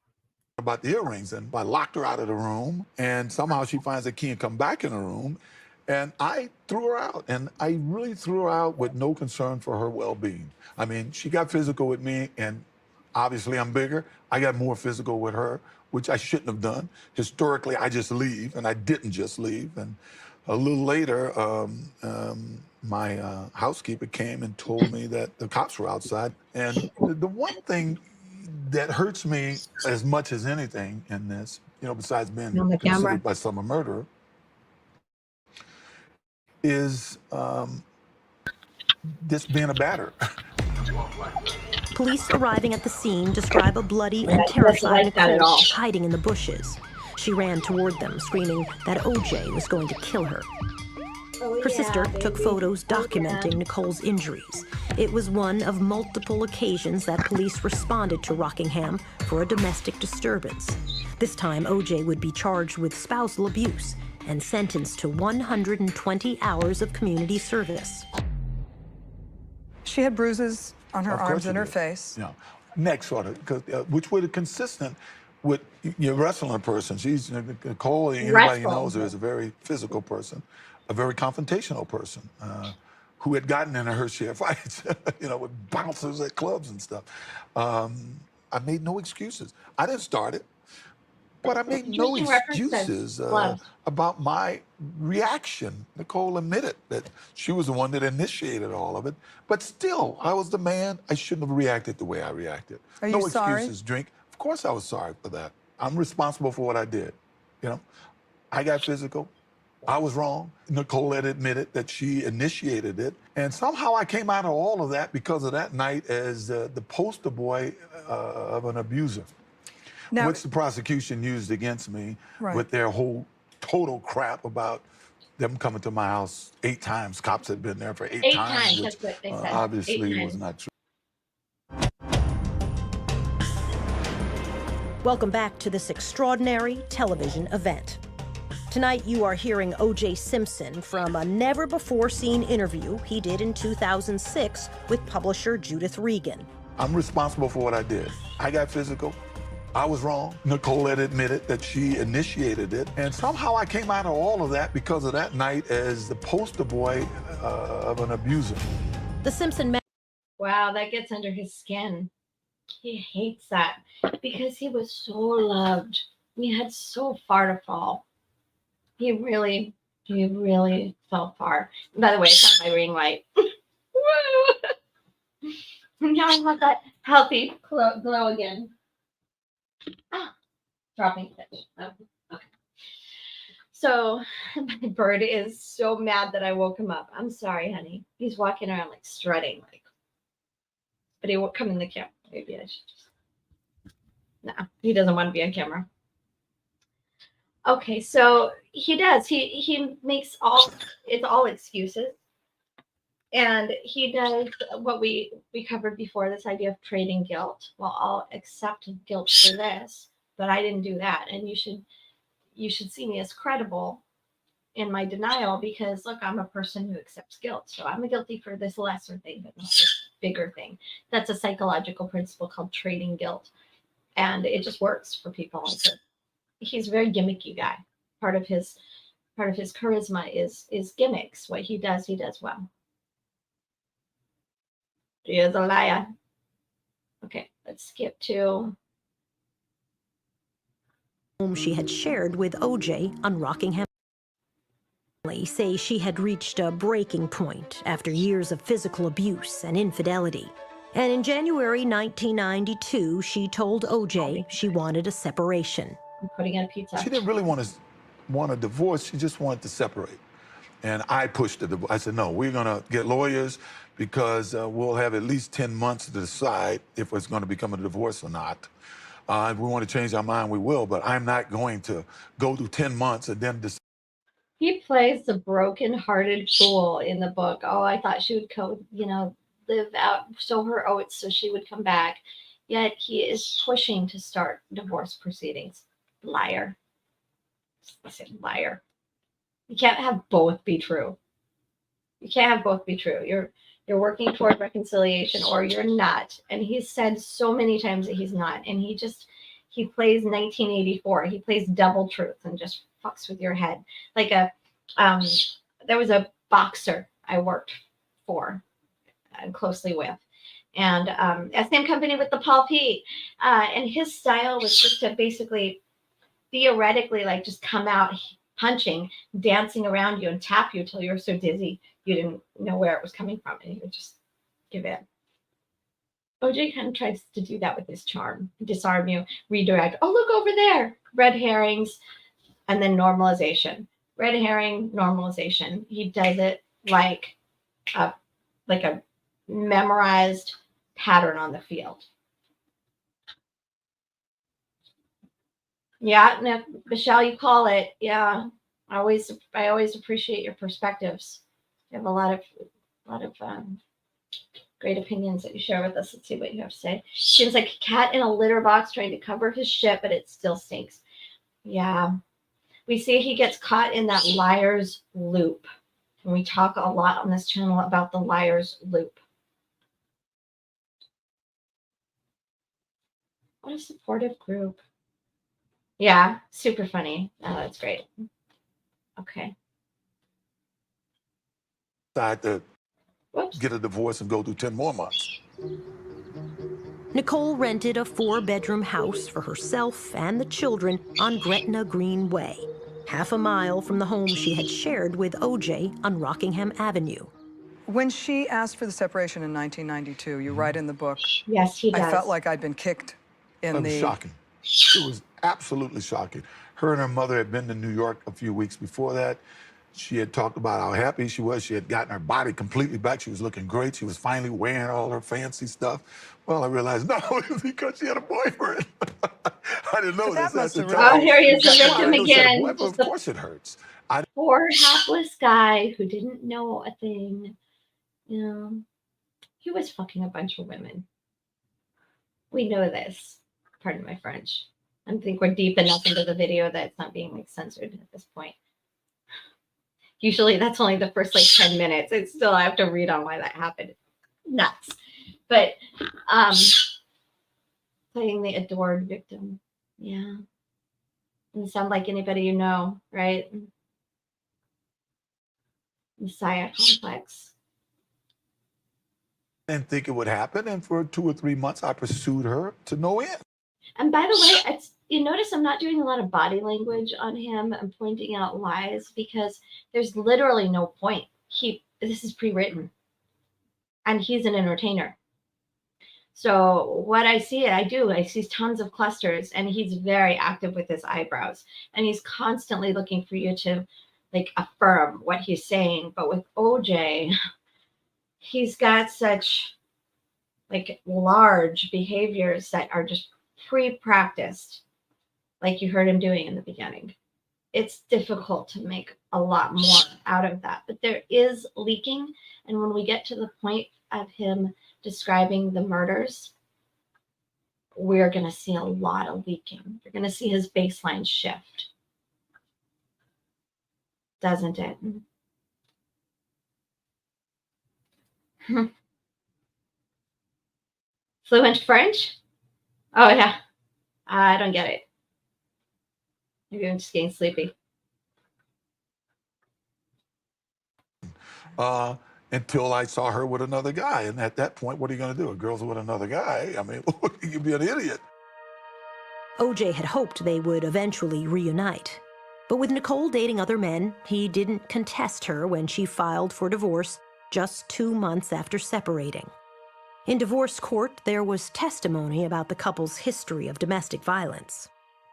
About the earrings, and I locked her out of the room, and somehow she finds a key and come back in the room, and I threw her out, and I really threw her out with no concern for her well-being. I mean, she got physical with me, and obviously I'm bigger. I got more physical with her, which I shouldn't have done. Historically, I just leave, and I didn't just leave. And a little later, my housekeeper came and told me that the cops were outside. And the one thing that hurts me as much as anything in this, besides being considered by some a murderer, is this being a batterer. Police arriving at the scene describe a bloody and terrified Nicole hiding in the bushes. She ran toward them, screaming that OJ was going to kill her. Her sister took photos documenting Nicole's injuries. It was one of multiple occasions that police responded to Rockingham for a domestic disturbance. This time, OJ would be charged with spousal abuse and sentenced to 120 hours of community service. She had bruises on her arms and her face. Yeah, neck sort of, which were consistent with your wrestling person. She's Nicole. Anybody who knows her is a very physical person, a very confrontational person, who had gotten into her share of fights, with bouncers at clubs and stuff. I made no excuses. I didn't start it, but I made no excuses about my reaction. Nicole admitted that she was the one that initiated all of it, but still, I was the man. I shouldn't have reacted the way I reacted. Are you sorry? No excuses, drink. Of course I was sorry for that. I'm responsible for what I did. I got physical. I was wrong. Nicole had admitted that she initiated it. And somehow I came out of all of that because of that night as the poster boy of an abuser. Now, which the prosecution used against me with their whole total crap about them coming to my house 8 times. Cops had been there for 8 times, which that's what they said. obviously was not true. Welcome back to this extraordinary television event. Tonight, you are hearing OJ Simpson from a never-before-seen interview he did in 2006 with publisher Judith Regan. I'm responsible for what I did. I got physical. I was wrong. Nicole had admitted that she initiated it. And somehow I came out of all of that because of that night as the poster boy of an abuser. The Simpson man. Wow, that gets under his skin. He hates that because he was so loved. He had so far to fall. He really fell far. By the way, it's not my ring light. Now I have that healthy glow again. Dropping fish. Oh, okay. So my bird is so mad that I woke him up. I'm sorry, honey. He's walking around like strutting, but he won't come in the camera. Maybe I should just. No, he doesn't want to be on camera. Okay, so he does. He makes all excuses. And he does what we covered before, this idea of trading guilt. Well, I'll accept guilt for this, but I didn't do that. And you should see me as credible in my denial, because look, I'm a person who accepts guilt. So I'm guilty for this lesser thing, but not this bigger thing. That's a psychological principle called trading guilt. And it just works for people. He's a very gimmicky guy. Part of his charisma is gimmicks. What he does well. He is a liar. Okay, let's skip to Home she had shared with OJ on Rockingham. Say she had reached a breaking point after years of physical abuse and infidelity. And in January 1992, she told OJ she wanted a separation. I'm putting in a pizza. She didn't really want a divorce. She just wanted to separate. And I pushed the divorce. I said, no, we're going to get lawyers because we'll have at least 10 months to decide if it's going to become a divorce or not. If we want to change our mind, we will, but I'm not going to go through 10 months and then decide. He plays the broken-hearted fool in the book. Oh, I thought she would live out, sow her oats so she would come back. Yet he is pushing to start divorce proceedings. Liar. I said liar. You can't have both be true. You can't have both be true. You're working toward reconciliation or you're not. And he's said so many times that he's not. And he plays 1984. He plays double truth and just fucks with your head. Like there was a boxer I worked for and closely with. And same company with the Paul P. And his style was just to basically theoretically like just come out punching, dancing around you and tap you till you were so dizzy you didn't know where it was coming from, and he would just give in. OJ kind of tries to do that with his charm, disarm you, redirect. Oh, look over there, red herrings, and then normalization. Red herring, normalization. He does it like a memorized pattern on the field. Yeah, no, Michelle, you call it. Yeah, I always appreciate your perspectives. You have a lot of great opinions that you share with us. Let's see what you have to say. Seems like a cat in a litter box trying to cover his shit, but it still stinks. Yeah, we see he gets caught in that liar's loop, and we talk a lot on this channel about the liar's loop. What a supportive group. Yeah, super funny. Oh, that's great. Okay. Decide to Whoops. get a divorce and go through 10 more months. Nicole rented a 4-bedroom house for herself and the children on Gretna Green Way, half a mile from the home she had shared with OJ on Rockingham Avenue. When she asked for the separation in 1992, you write in the book, Yes, he does. I felt like I'd been kicked in It was the... shocking. It was absolutely shocking. Her and her mother had been to New York a few weeks before that. She had talked about how happy she was. She had gotten her body completely back. She was looking great. She was finally wearing all her fancy stuff. Well, I realized, no, it was because she had a boyfriend. I didn't know But that this must at the have time. Oh, here he is, the Well, I victim didn't know she had a again. boyfriend. Just Of course it hurts. poor hapless guy who didn't know a thing. You know, he was fucking a bunch of women. We know this. Pardon my French. I think we're deep enough into the video that it's not being censored at this point. Usually that's only the first 10 minutes. It's still, I have to read on why that happened. Nuts. But playing the adored victim. Yeah. Doesn't sound like anybody you know, right? Messiah complex. I didn't think it would happen. And for 2 or 3 months, I pursued her to no end. And by the way, you notice I'm not doing a lot of body language on him. I'm pointing out lies because there's literally no point. This is pre-written. And he's an entertainer. So what I see tons of clusters, and he's very active with his eyebrows. And he's constantly looking for you to affirm what he's saying. But with OJ, he's got such large behaviors that are just pre-practiced, like you heard him doing in the beginning. it's difficult to make a lot more out of that. But there is leaking. And when we get to the point of him describing the murders, we're going to see a lot of leaking. You're going to see his baseline shift. Doesn't it? Fluent French? Oh, yeah. I don't get it. Maybe I'm just getting sleepy. Until I saw her with another guy. And at that point, what are you going to do? A girl's with another guy? I mean, you'd be an idiot. OJ had hoped they would eventually reunite. But with Nicole dating other men, he didn't contest her when she filed for divorce just 2 months after separating. In divorce court, there was testimony about the couple's history of domestic violence.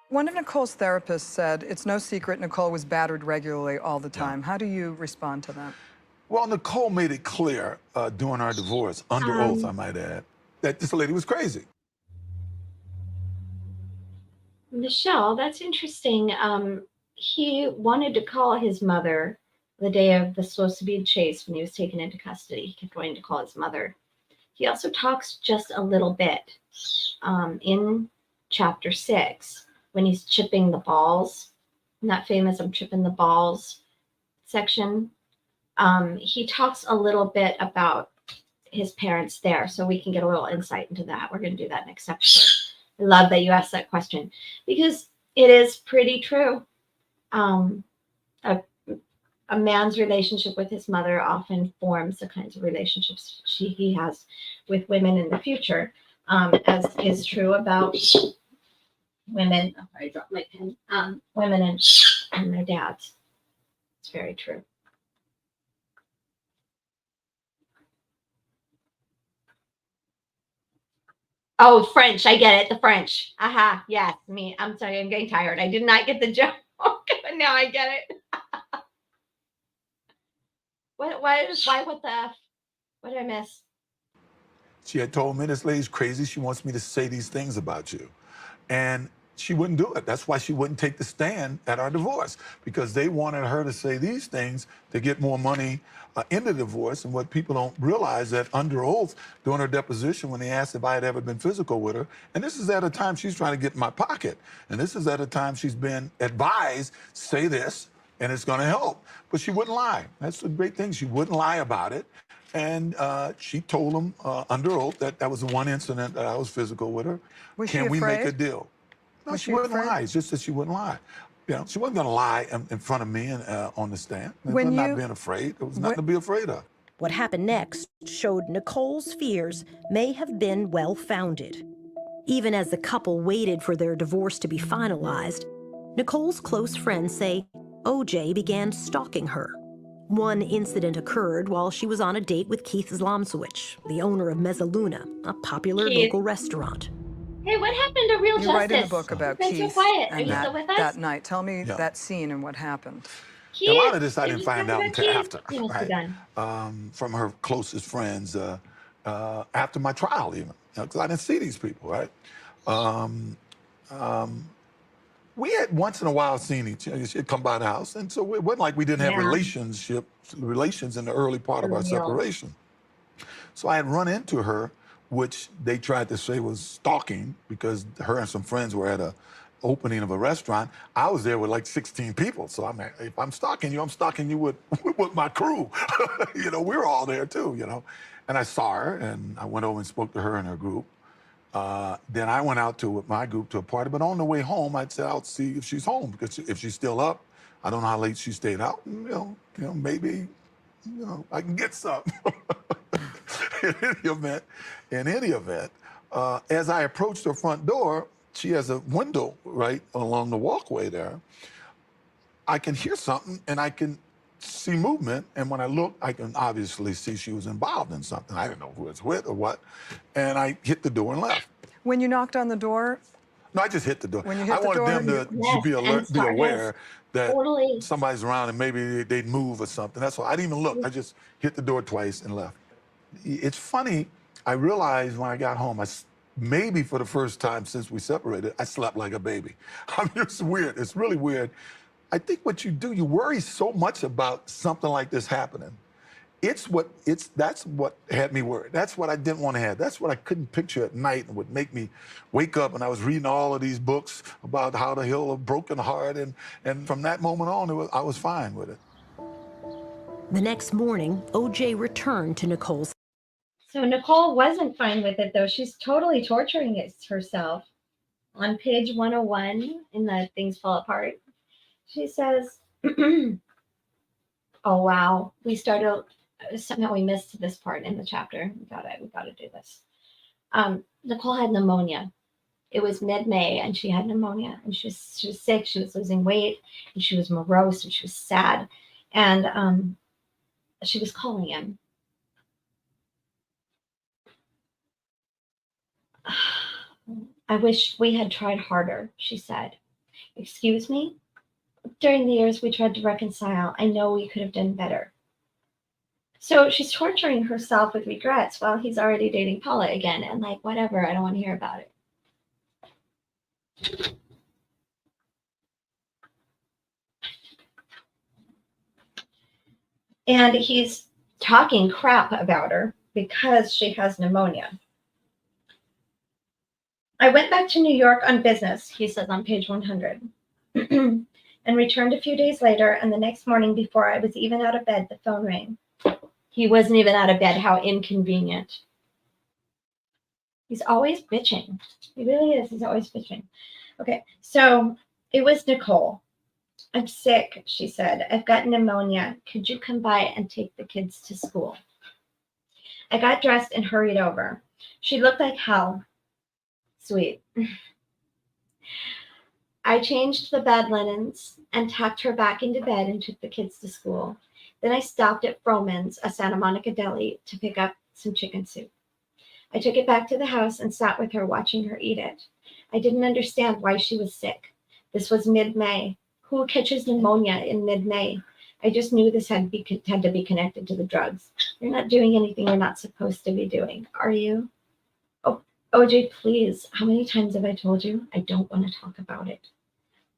One of Nicole's therapists said it's no secret Nicole was battered regularly all the time. How do you respond to that? Well, Nicole made it clear during our divorce, under oath, I might add, that this lady was crazy. Michelle, that's interesting. He wanted to call his mother the day of the supposed to be chase when he was taken into custody. He kept wanting to call his mother. He also talks just a little bit in chapter 6 when he's chipping the balls. In that famous "I'm chipping the balls" section. He talks a little bit about his parents there, so we can get a little insight into that. We're going to do that next episode. I love that you asked that question because it is pretty true. A man's relationship with his mother often forms the kinds of relationships he has with women in the future, as is true about women. Oh, I dropped my pen. Women and their dads. It's very true. Oh, French. I get it. The French. Aha. Yes. Me. I'm sorry. I'm getting tired. I did not get the joke. Now I get it. What did I miss? She had told me, this lady's crazy. She wants me to say these things about you. And she wouldn't do it. That's why she wouldn't take the stand at our divorce, because they wanted her to say these things to get more money in the divorce. And what people don't realize, that under oath during her deposition, when they asked if I had ever been physical with her, and this is at a time she's trying to get in my pocket, and this is at a time she's been advised, say this, and it's going to help. But she wouldn't lie. That's the great thing. She wouldn't lie about it. And she told him under oath that that was the one incident that I was physical with her. Was Can she we make afraid? a deal? No, Was she she wouldn't afraid? lie. It's just that she wouldn't lie. You know, she wasn't going to lie in front of me and on the stand. When Not you- being afraid. There was nothing to be afraid of. What happened next showed Nicole's fears may have been well-founded. Even as the couple waited for their divorce to be finalized, Nicole's close friends say OJ began stalking her. One incident occurred while she was on a date with Keith Zlomswich, the owner of Mezzaluna, a popular Keith. local restaurant. Hey, what happened to Real You Justice? write in the book about You've been Keith so quiet. Are and you still with us? that night. Tell me Yeah. that scene and what happened. Keith, A lot of this I did didn't you find talk out about until Keith? after, You must be right? done. From her closest friends after my trial, even, because I didn't see these people, right? We had once in a while seen each other. She'd come by the house, and so it wasn't like we didn't have Yeah. relations in the early part of our Real. separation. So I had run into her, which they tried to say was stalking, because her and some friends were at a opening of a restaurant. I was there with like 16 people. So I'm like, if I'm stalking you with my crew. You know, we were all there too, you know. And I saw her, and I went over and spoke to her and her group. Then I went out with my group to a party, but on the way home, I'd say, I'll see if she's home, because if she's still up, I don't know how late she stayed out. You know, maybe, I can get some. In any event, as I approached her front door, she has a window right along the walkway there. I can hear something, and I can see movement, and when I look, I can obviously see she was involved in something. I didn't know who it was with or what, and I hit the door and left. When you knocked on the door, No, I just hit the door. When you hit I the wanted door, them to be alert, be aware that Totally. somebody's around and maybe they'd move or something. That's all. I didn't even look. I just hit the door twice and left. It's funny. I realized when I got home, maybe for the first time since we separated, I slept like a baby. I mean, it's weird. It's really weird. I think what you do, you worry so much about something like this happening. That's what had me worried. That's what I didn't want to have. That's what I couldn't picture at night and would make me wake up. And I was reading all of these books about how to heal a broken heart. And from that moment on, I was fine with it. The next morning, OJ returned to Nicole's. So Nicole wasn't fine with it, though. She's totally torturing herself. On page 101 in the Things Fall Apart, she says, oh, wow. Somehow we missed this part in the chapter. We gotta do this. Nicole had pneumonia. It was mid-May, and she had pneumonia, and she was sick. She was losing weight, and she was morose, and she was sad, and she was calling him. I wish we had tried harder, she said. Excuse me? During the years we tried to reconcile, I know we could have done better. So she's torturing herself with regrets while he's already dating Paula again, and like, whatever, I don't want to hear about it. And he's talking crap about her because she has pneumonia. I went back to New York on business, he says on page 100, and returned a few days later, and the next morning before I was even out of bed, the phone rang. He wasn't even out of bed. How inconvenient. He's always bitching. He really is. He's always bitching. Okay, so it was Nicole. I'm sick, she said. I've got pneumonia. Could you come by and take the kids to school? I got dressed and hurried over. She looked like hell. Sweet. I changed the bed linens and tucked her back into bed and took the kids to school. Then I stopped at Froman's, a Santa Monica deli, to pick up some chicken soup. I took it back to the house and sat with her, watching her eat it. I didn't understand why she was sick. This was mid-May. Who catches pneumonia in mid-May? I just knew this had to be connected to the drugs. You're not doing anything you're not supposed to be doing, are you? Oh, OJ, please. How many times have I told you? I don't want to talk about it.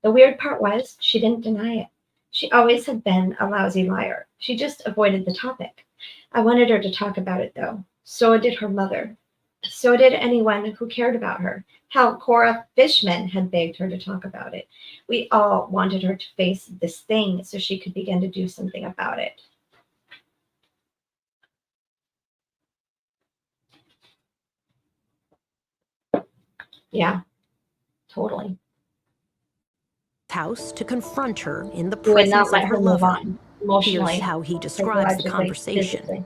The weird part was she didn't deny it. She always had been a lousy liar. She just avoided the topic. I wanted her to talk about it, though. So did her mother. So did anyone who cared about her. Hell, Cora Fishman had begged her to talk about it. We all wanted her to face this thing so she could begin to do something about it. Yeah, totally. House to confront her in the Who would not presence let of her her move lover. on emotionally. Here's how he describes the conversation. Physically.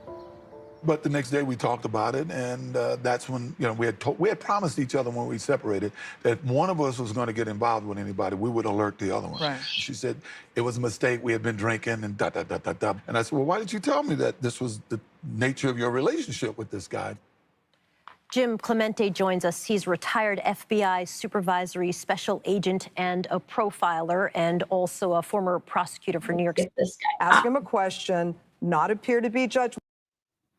But the next day we talked about it, and that's when we had promised each other when we separated that one of us was going to get involved with anybody, we would alert the other one. Right. She said it was a mistake. We had been drinking and da da da da da. And I said, well, why did you tell me that this was the nature of your relationship with this guy? Jim Clemente joins us. He's retired FBI supervisory special agent and a profiler, and also a former prosecutor for New York City. This guy. Ask him a question, not appear to be judgmental.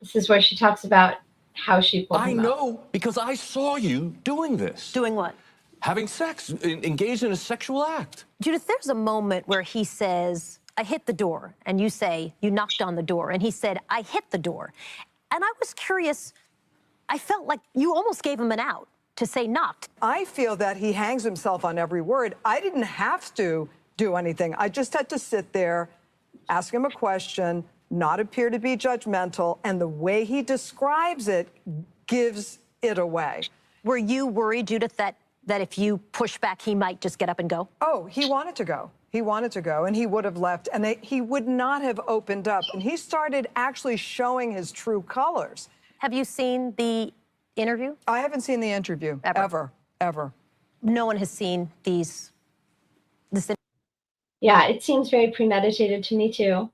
This is where she talks about how she pulled I him up. know because I saw you doing this. Doing what? Having sex, engaged in a sexual act. Judith, there's a moment where he says, I hit the door, and you say, you knocked on the door, and he said, I hit the door. And I was curious, I felt like you almost gave him an out to say knocked. I feel that he hangs himself on every word. I didn't have to do anything. I just had to sit there, ask him a question, not appear to be judgmental, and the way he describes it gives it away. Were you worried, Judith, that if you push back, he might just get up and go? Oh, he wanted to go. He wanted to go, and he would have left, and he would not have opened up. And he started actually showing his true colors. Have you seen the interview? I haven't seen the interview, ever. No one has seen this. Yeah, it seems very premeditated to me, too.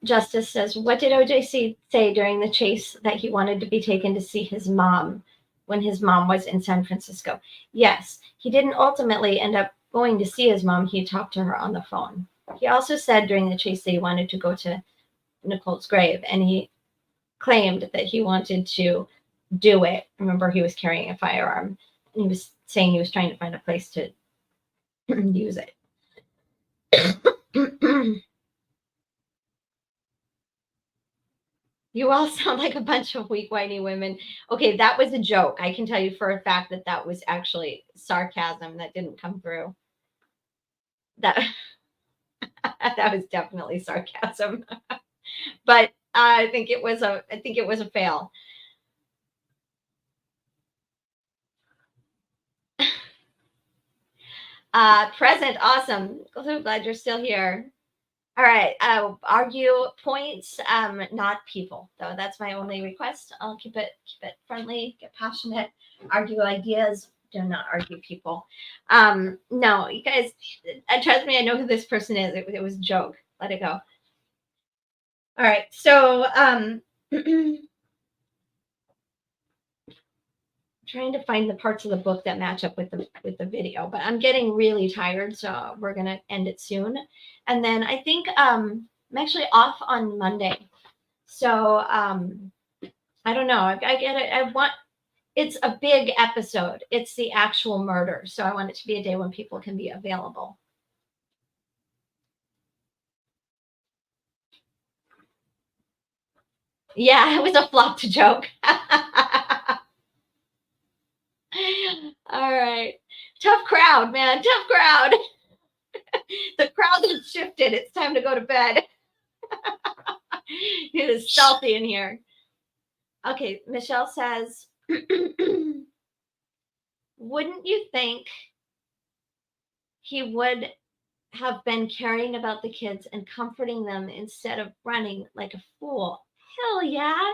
Justice says, what did OJ say during the chase that he wanted to be taken to see his mom when his mom was in San Francisco? Yes, he didn't ultimately end up going to see his mom. He talked to her on the phone. He also said during the chase that he wanted to go to Nicole's grave, and he claimed that he wanted to do it. Remember, he was carrying a firearm, He was saying he was trying to find a place to use it. You all sound like a bunch of weak, whiny women. Okay, that was a joke. I can tell you for a fact that that was actually sarcasm that didn't come through. That that was definitely sarcasm. But I think it was a fail. Present, awesome. So glad you're still here. All right. Argue points, not people. So that's my only request. I'll keep it friendly, get passionate, argue ideas. Do not argue people. No, you guys, trust me, I know who this person is. It was a joke. Let it go. All right. So trying to find the parts of the book that match up with the video, but I'm getting really tired, so we're gonna end it soon. And then I think I'm actually off on Monday, so I don't know. I get it. It's a big episode. It's the actual murder, so I want it to be a day when people can be available. Yeah, it was a flopped joke. All right. Tough crowd, man. Tough crowd. The crowd has shifted. It's time to go to bed. It is stealthy in here. Okay, Michelle says, wouldn't you think he would have been caring about the kids and comforting them instead of running like a fool? Hell yeah.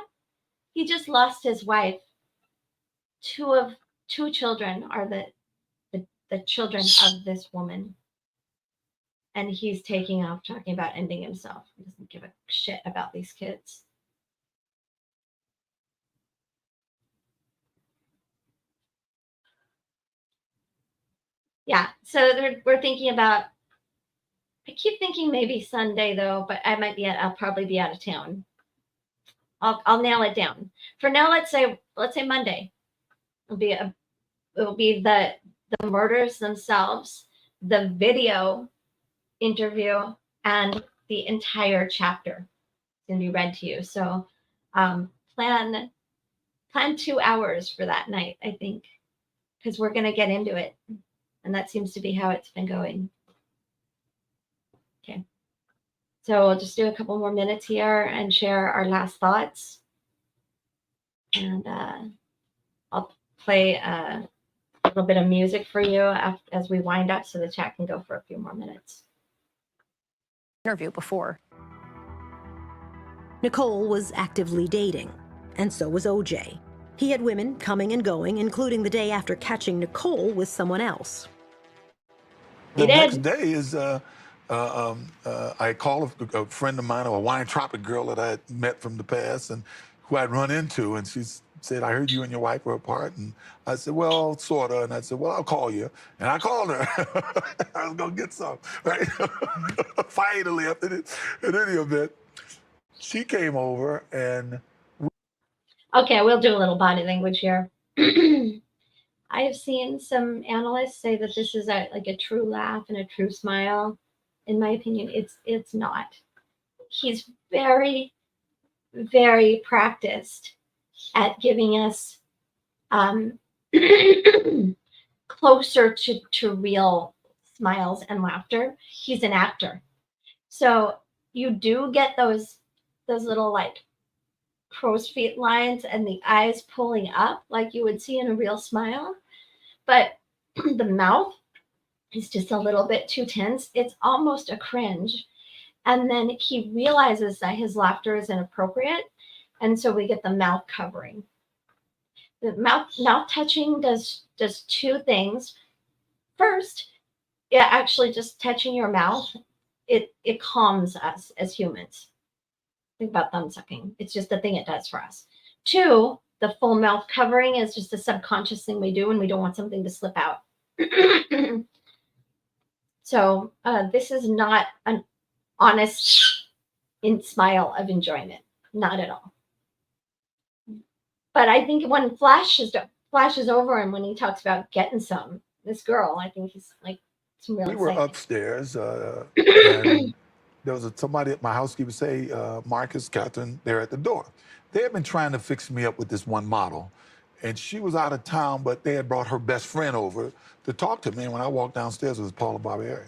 He just lost his wife. Two children are the children of this woman. And he's taking off talking about ending himself. He doesn't give a shit about these kids. Yeah, so we're thinking about, I keep thinking maybe Sunday though, but I'll probably be out of town. I'll nail it down. For now, let's say Monday. It'll be the murders themselves, the video interview, and the entire chapter is going to be read to you. So plan 2 hours for that night, I think, because we're going to get into it. And that seems to be how it's been going. Okay. So we'll just do a couple more minutes here and share our last thoughts. And I'll play a little bit of music for you as we wind up so the chat can go for a few more minutes. Interview before. Nicole was actively dating, and so was OJ. He had women coming and going, including the day after catching Nicole with someone else. The next day is I call a friend of mine, a Hawaiian Tropic girl that I had met from the past and who I'd run into, and she said, I heard you and your wife were apart. And I said, well, sort of. And I said, well, I'll call you. And I called her. I was going to get some, right? Finally, after this, in any event, she came over and... Okay, we'll do a little body language here. I have seen some analysts say that this is like a true laugh and a true smile. In my opinion, it's not. He's very, very practiced at giving us closer to real smiles and laughter. He's an actor. So you do get those little like crow's feet lines and the eyes pulling up like you would see in a real smile. But the mouth is just a little bit too tense. It's almost a cringe. And then he realizes that his laughter is inappropriate. And so we get the mouth covering. The mouth touching does two things. First, yeah, actually just touching your mouth, it calms us as humans. Think about thumb sucking. It's just the thing it does for us. Two, the full mouth covering is just a subconscious thing we do when we don't want something to slip out. So this is not an honest smile of enjoyment. Not at all. But I think when flash flashes over him when he talks about getting some. This girl, I think he's like some real We were excitement. upstairs, and there was somebody at my housekeeper say, Marcus, Catherine, they're at the door. They had been trying to fix me up with this one model, and she was out of town, but they had brought her best friend over to talk to me. And when I walked downstairs, it was Paula Barbieri.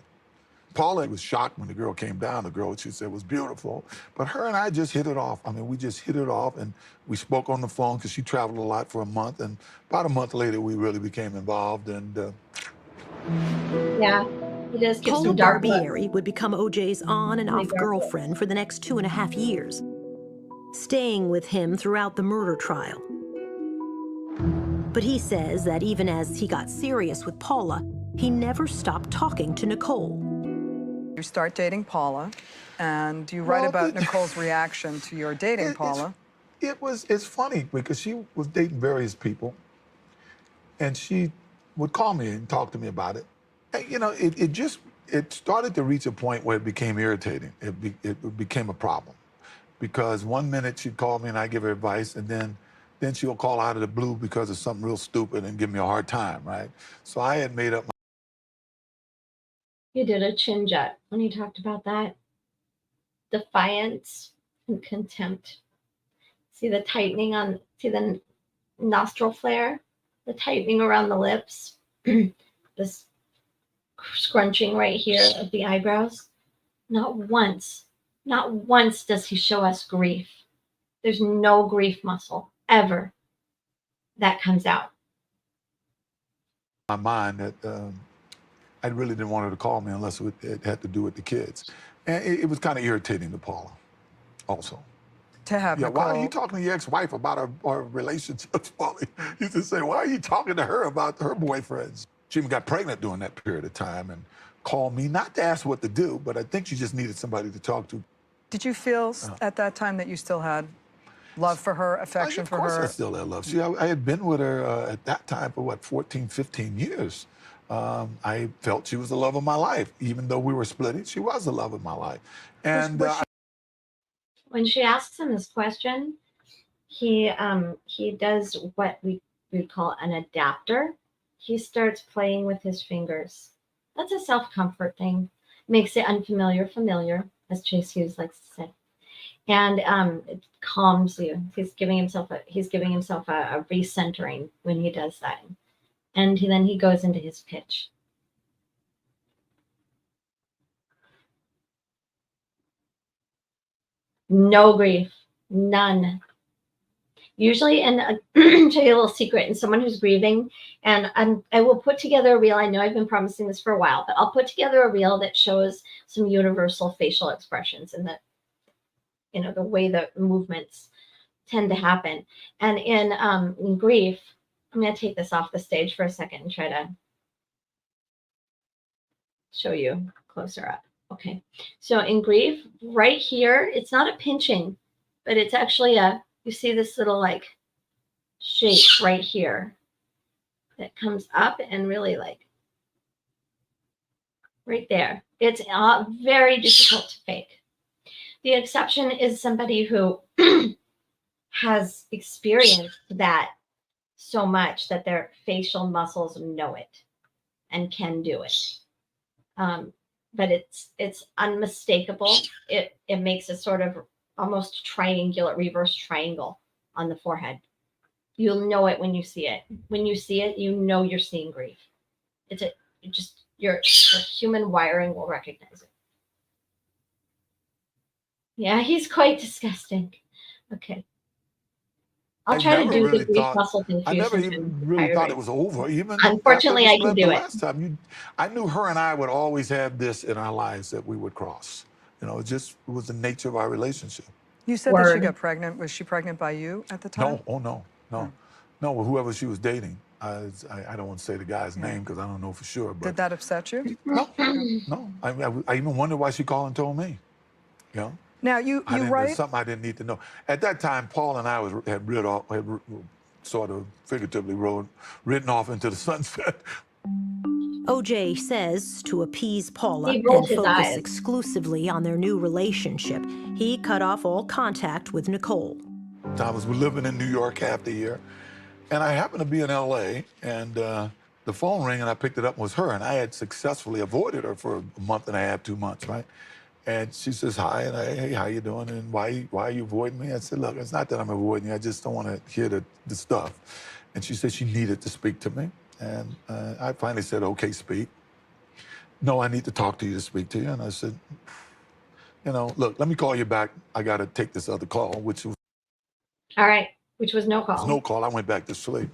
Paula was shocked when the girl came down. The girl, she said, was beautiful. But her and I just hit it off. I mean, we just hit it off, and we spoke on the phone because she traveled a lot for a month. And about a month later, we really became involved. And Yeah, he does give Paula some dark looks. Barbieri would become OJ's on and Really off dark girlfriend for the next 2.5 years, staying with him throughout the murder trial. But he says that even as he got serious with Paula, he never stopped talking to Nicole. You start dating Paula, and you write about Nicole's reaction to your dating Paula. It's funny because she was dating various people, and she would call me and talk to me about it. And, you know, it started to reach a point where it became irritating. It became a problem because one minute she'd call me and I'd give her advice, and then she'll call out of the blue because of something real stupid and give me a hard time, right? So I had made up my... He did a chin jet when he talked about that. Defiance and contempt. See the tightening on, see the nostril flare? The tightening around the lips. This scrunching right here of the eyebrows. Not once does he show us grief. There's no grief muscle ever that comes out. My mind that I really didn't want her to call me unless it had to do with the kids. And it was kind of irritating to Paula also. To have Nicole. Why are you talking to your ex-wife about our relationships, Paula? You used to say, why are you talking to her about her boyfriends? She even got pregnant during that period of time and called me, not to ask what to do, but I think she just needed somebody to talk to. Did you feel at that time that you still had love for her, affection for her? Of course I still had love. See, I had been with her at that time for, 14, 15 years. I felt she was the love of my life. Even though we were splitting, she was the love of my life. And when she asks him this question, he does what we would call an adapter. He starts playing with his fingers. That's a self-comfort thing. Makes it unfamiliar familiar, as Chase Hughes likes to say. And it calms you. He's giving himself a recentering when he does that. And then he goes into his pitch. No grief, none. Usually, and I'll tell you a little secret, and someone who's grieving, and I will put together a reel. I know I've been promising this for a while, but I'll put together a reel that shows some universal facial expressions and the way that movements tend to happen. And in grief, I'm going to take this off the stage for a second and try to show you closer up. Okay. So in grief, right here, it's not a pinching, but it's actually you see this little like shape right here that comes up and really like right there. It's very difficult to fake. The exception is somebody who has experienced that so much that their facial muscles know it and can do it. But it's unmistakable. It makes a sort of almost triangular, reverse triangle on the forehead. You'll know it when you see it. When you see it, you know you're seeing grief. Your human wiring will recognize it. Yeah, he's quite disgusting. Okay. I'll try to do the grief muscle thing for you. I never even really thought it was over. Even unfortunately, I can do it. Last time, I knew her and I would always have this in our lives that we would cross. It was the nature of our relationship. You said that she got pregnant. Was she pregnant by you at the time? No, oh no. No, whoever she was dating. I don't want to say the guy's name because I don't know for sure. But did that upset you? No. I even wondered why she called and told me. Now you write. There's something I didn't need to know. At that time, Paul and I had sort of figuratively ridden off into the sunset. OJ says to appease Paula and focus exclusively on their new relationship, he cut off all contact with Nicole. I was living in New York half the year, And I happened to be in LA, and the phone rang, and I picked it up, and it was her. And I had successfully avoided her for a month and a half, 2 months, right? And she says, hi, and hey, how you doing? And why are you avoiding me? I said, look, it's not that I'm avoiding you. I just don't want to hear the stuff. And she said she needed to speak to me. And I finally said, okay, speak. No, I need to talk to you to speak to you. And I said, you know, look, let me call you back. I got to take this other call, which was All right, which was no call. no call. I went back to sleep.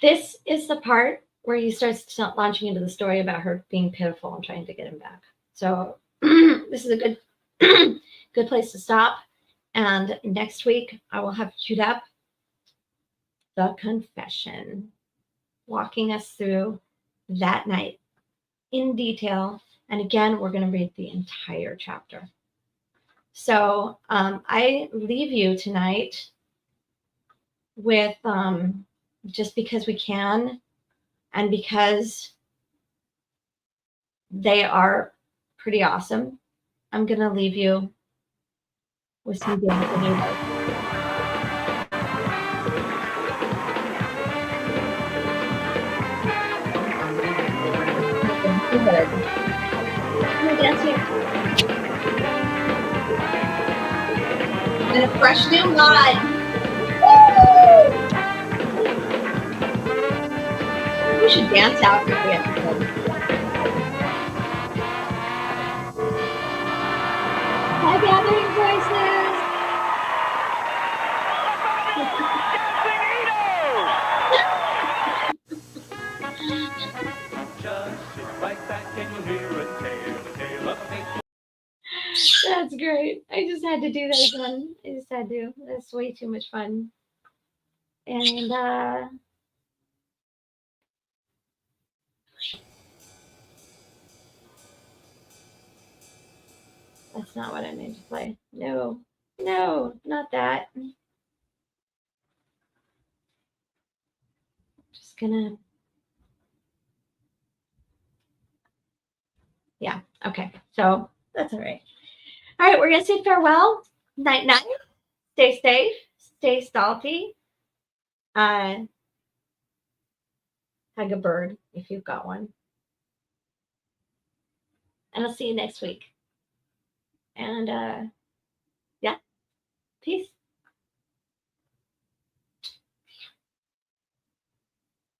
This is the part where he starts launching into the story about her being pitiful and trying to get him back. So this is a good good place to stop. And next week I will have queued up the confession, walking us through that night in detail. And again, we're going to read the entire chapter. So I leave you tonight with just because we can, and because they are pretty awesome, I'm going to leave you with some good and a fresh new mod. Woo! We should dance out every episode. Hi, Gathering Voices. Just sit right back and you'll hear a tale of nature. That's great. I just had to do that again. I just had to. That's way too much fun. And that's not what I meant to play. No, not that. Just gonna. Yeah. Okay. So that's all right. All right. We're gonna say farewell. Night night. Stay safe. Stay salty. Hug a bird if you've got one. And I'll see you next week. And yeah, peace.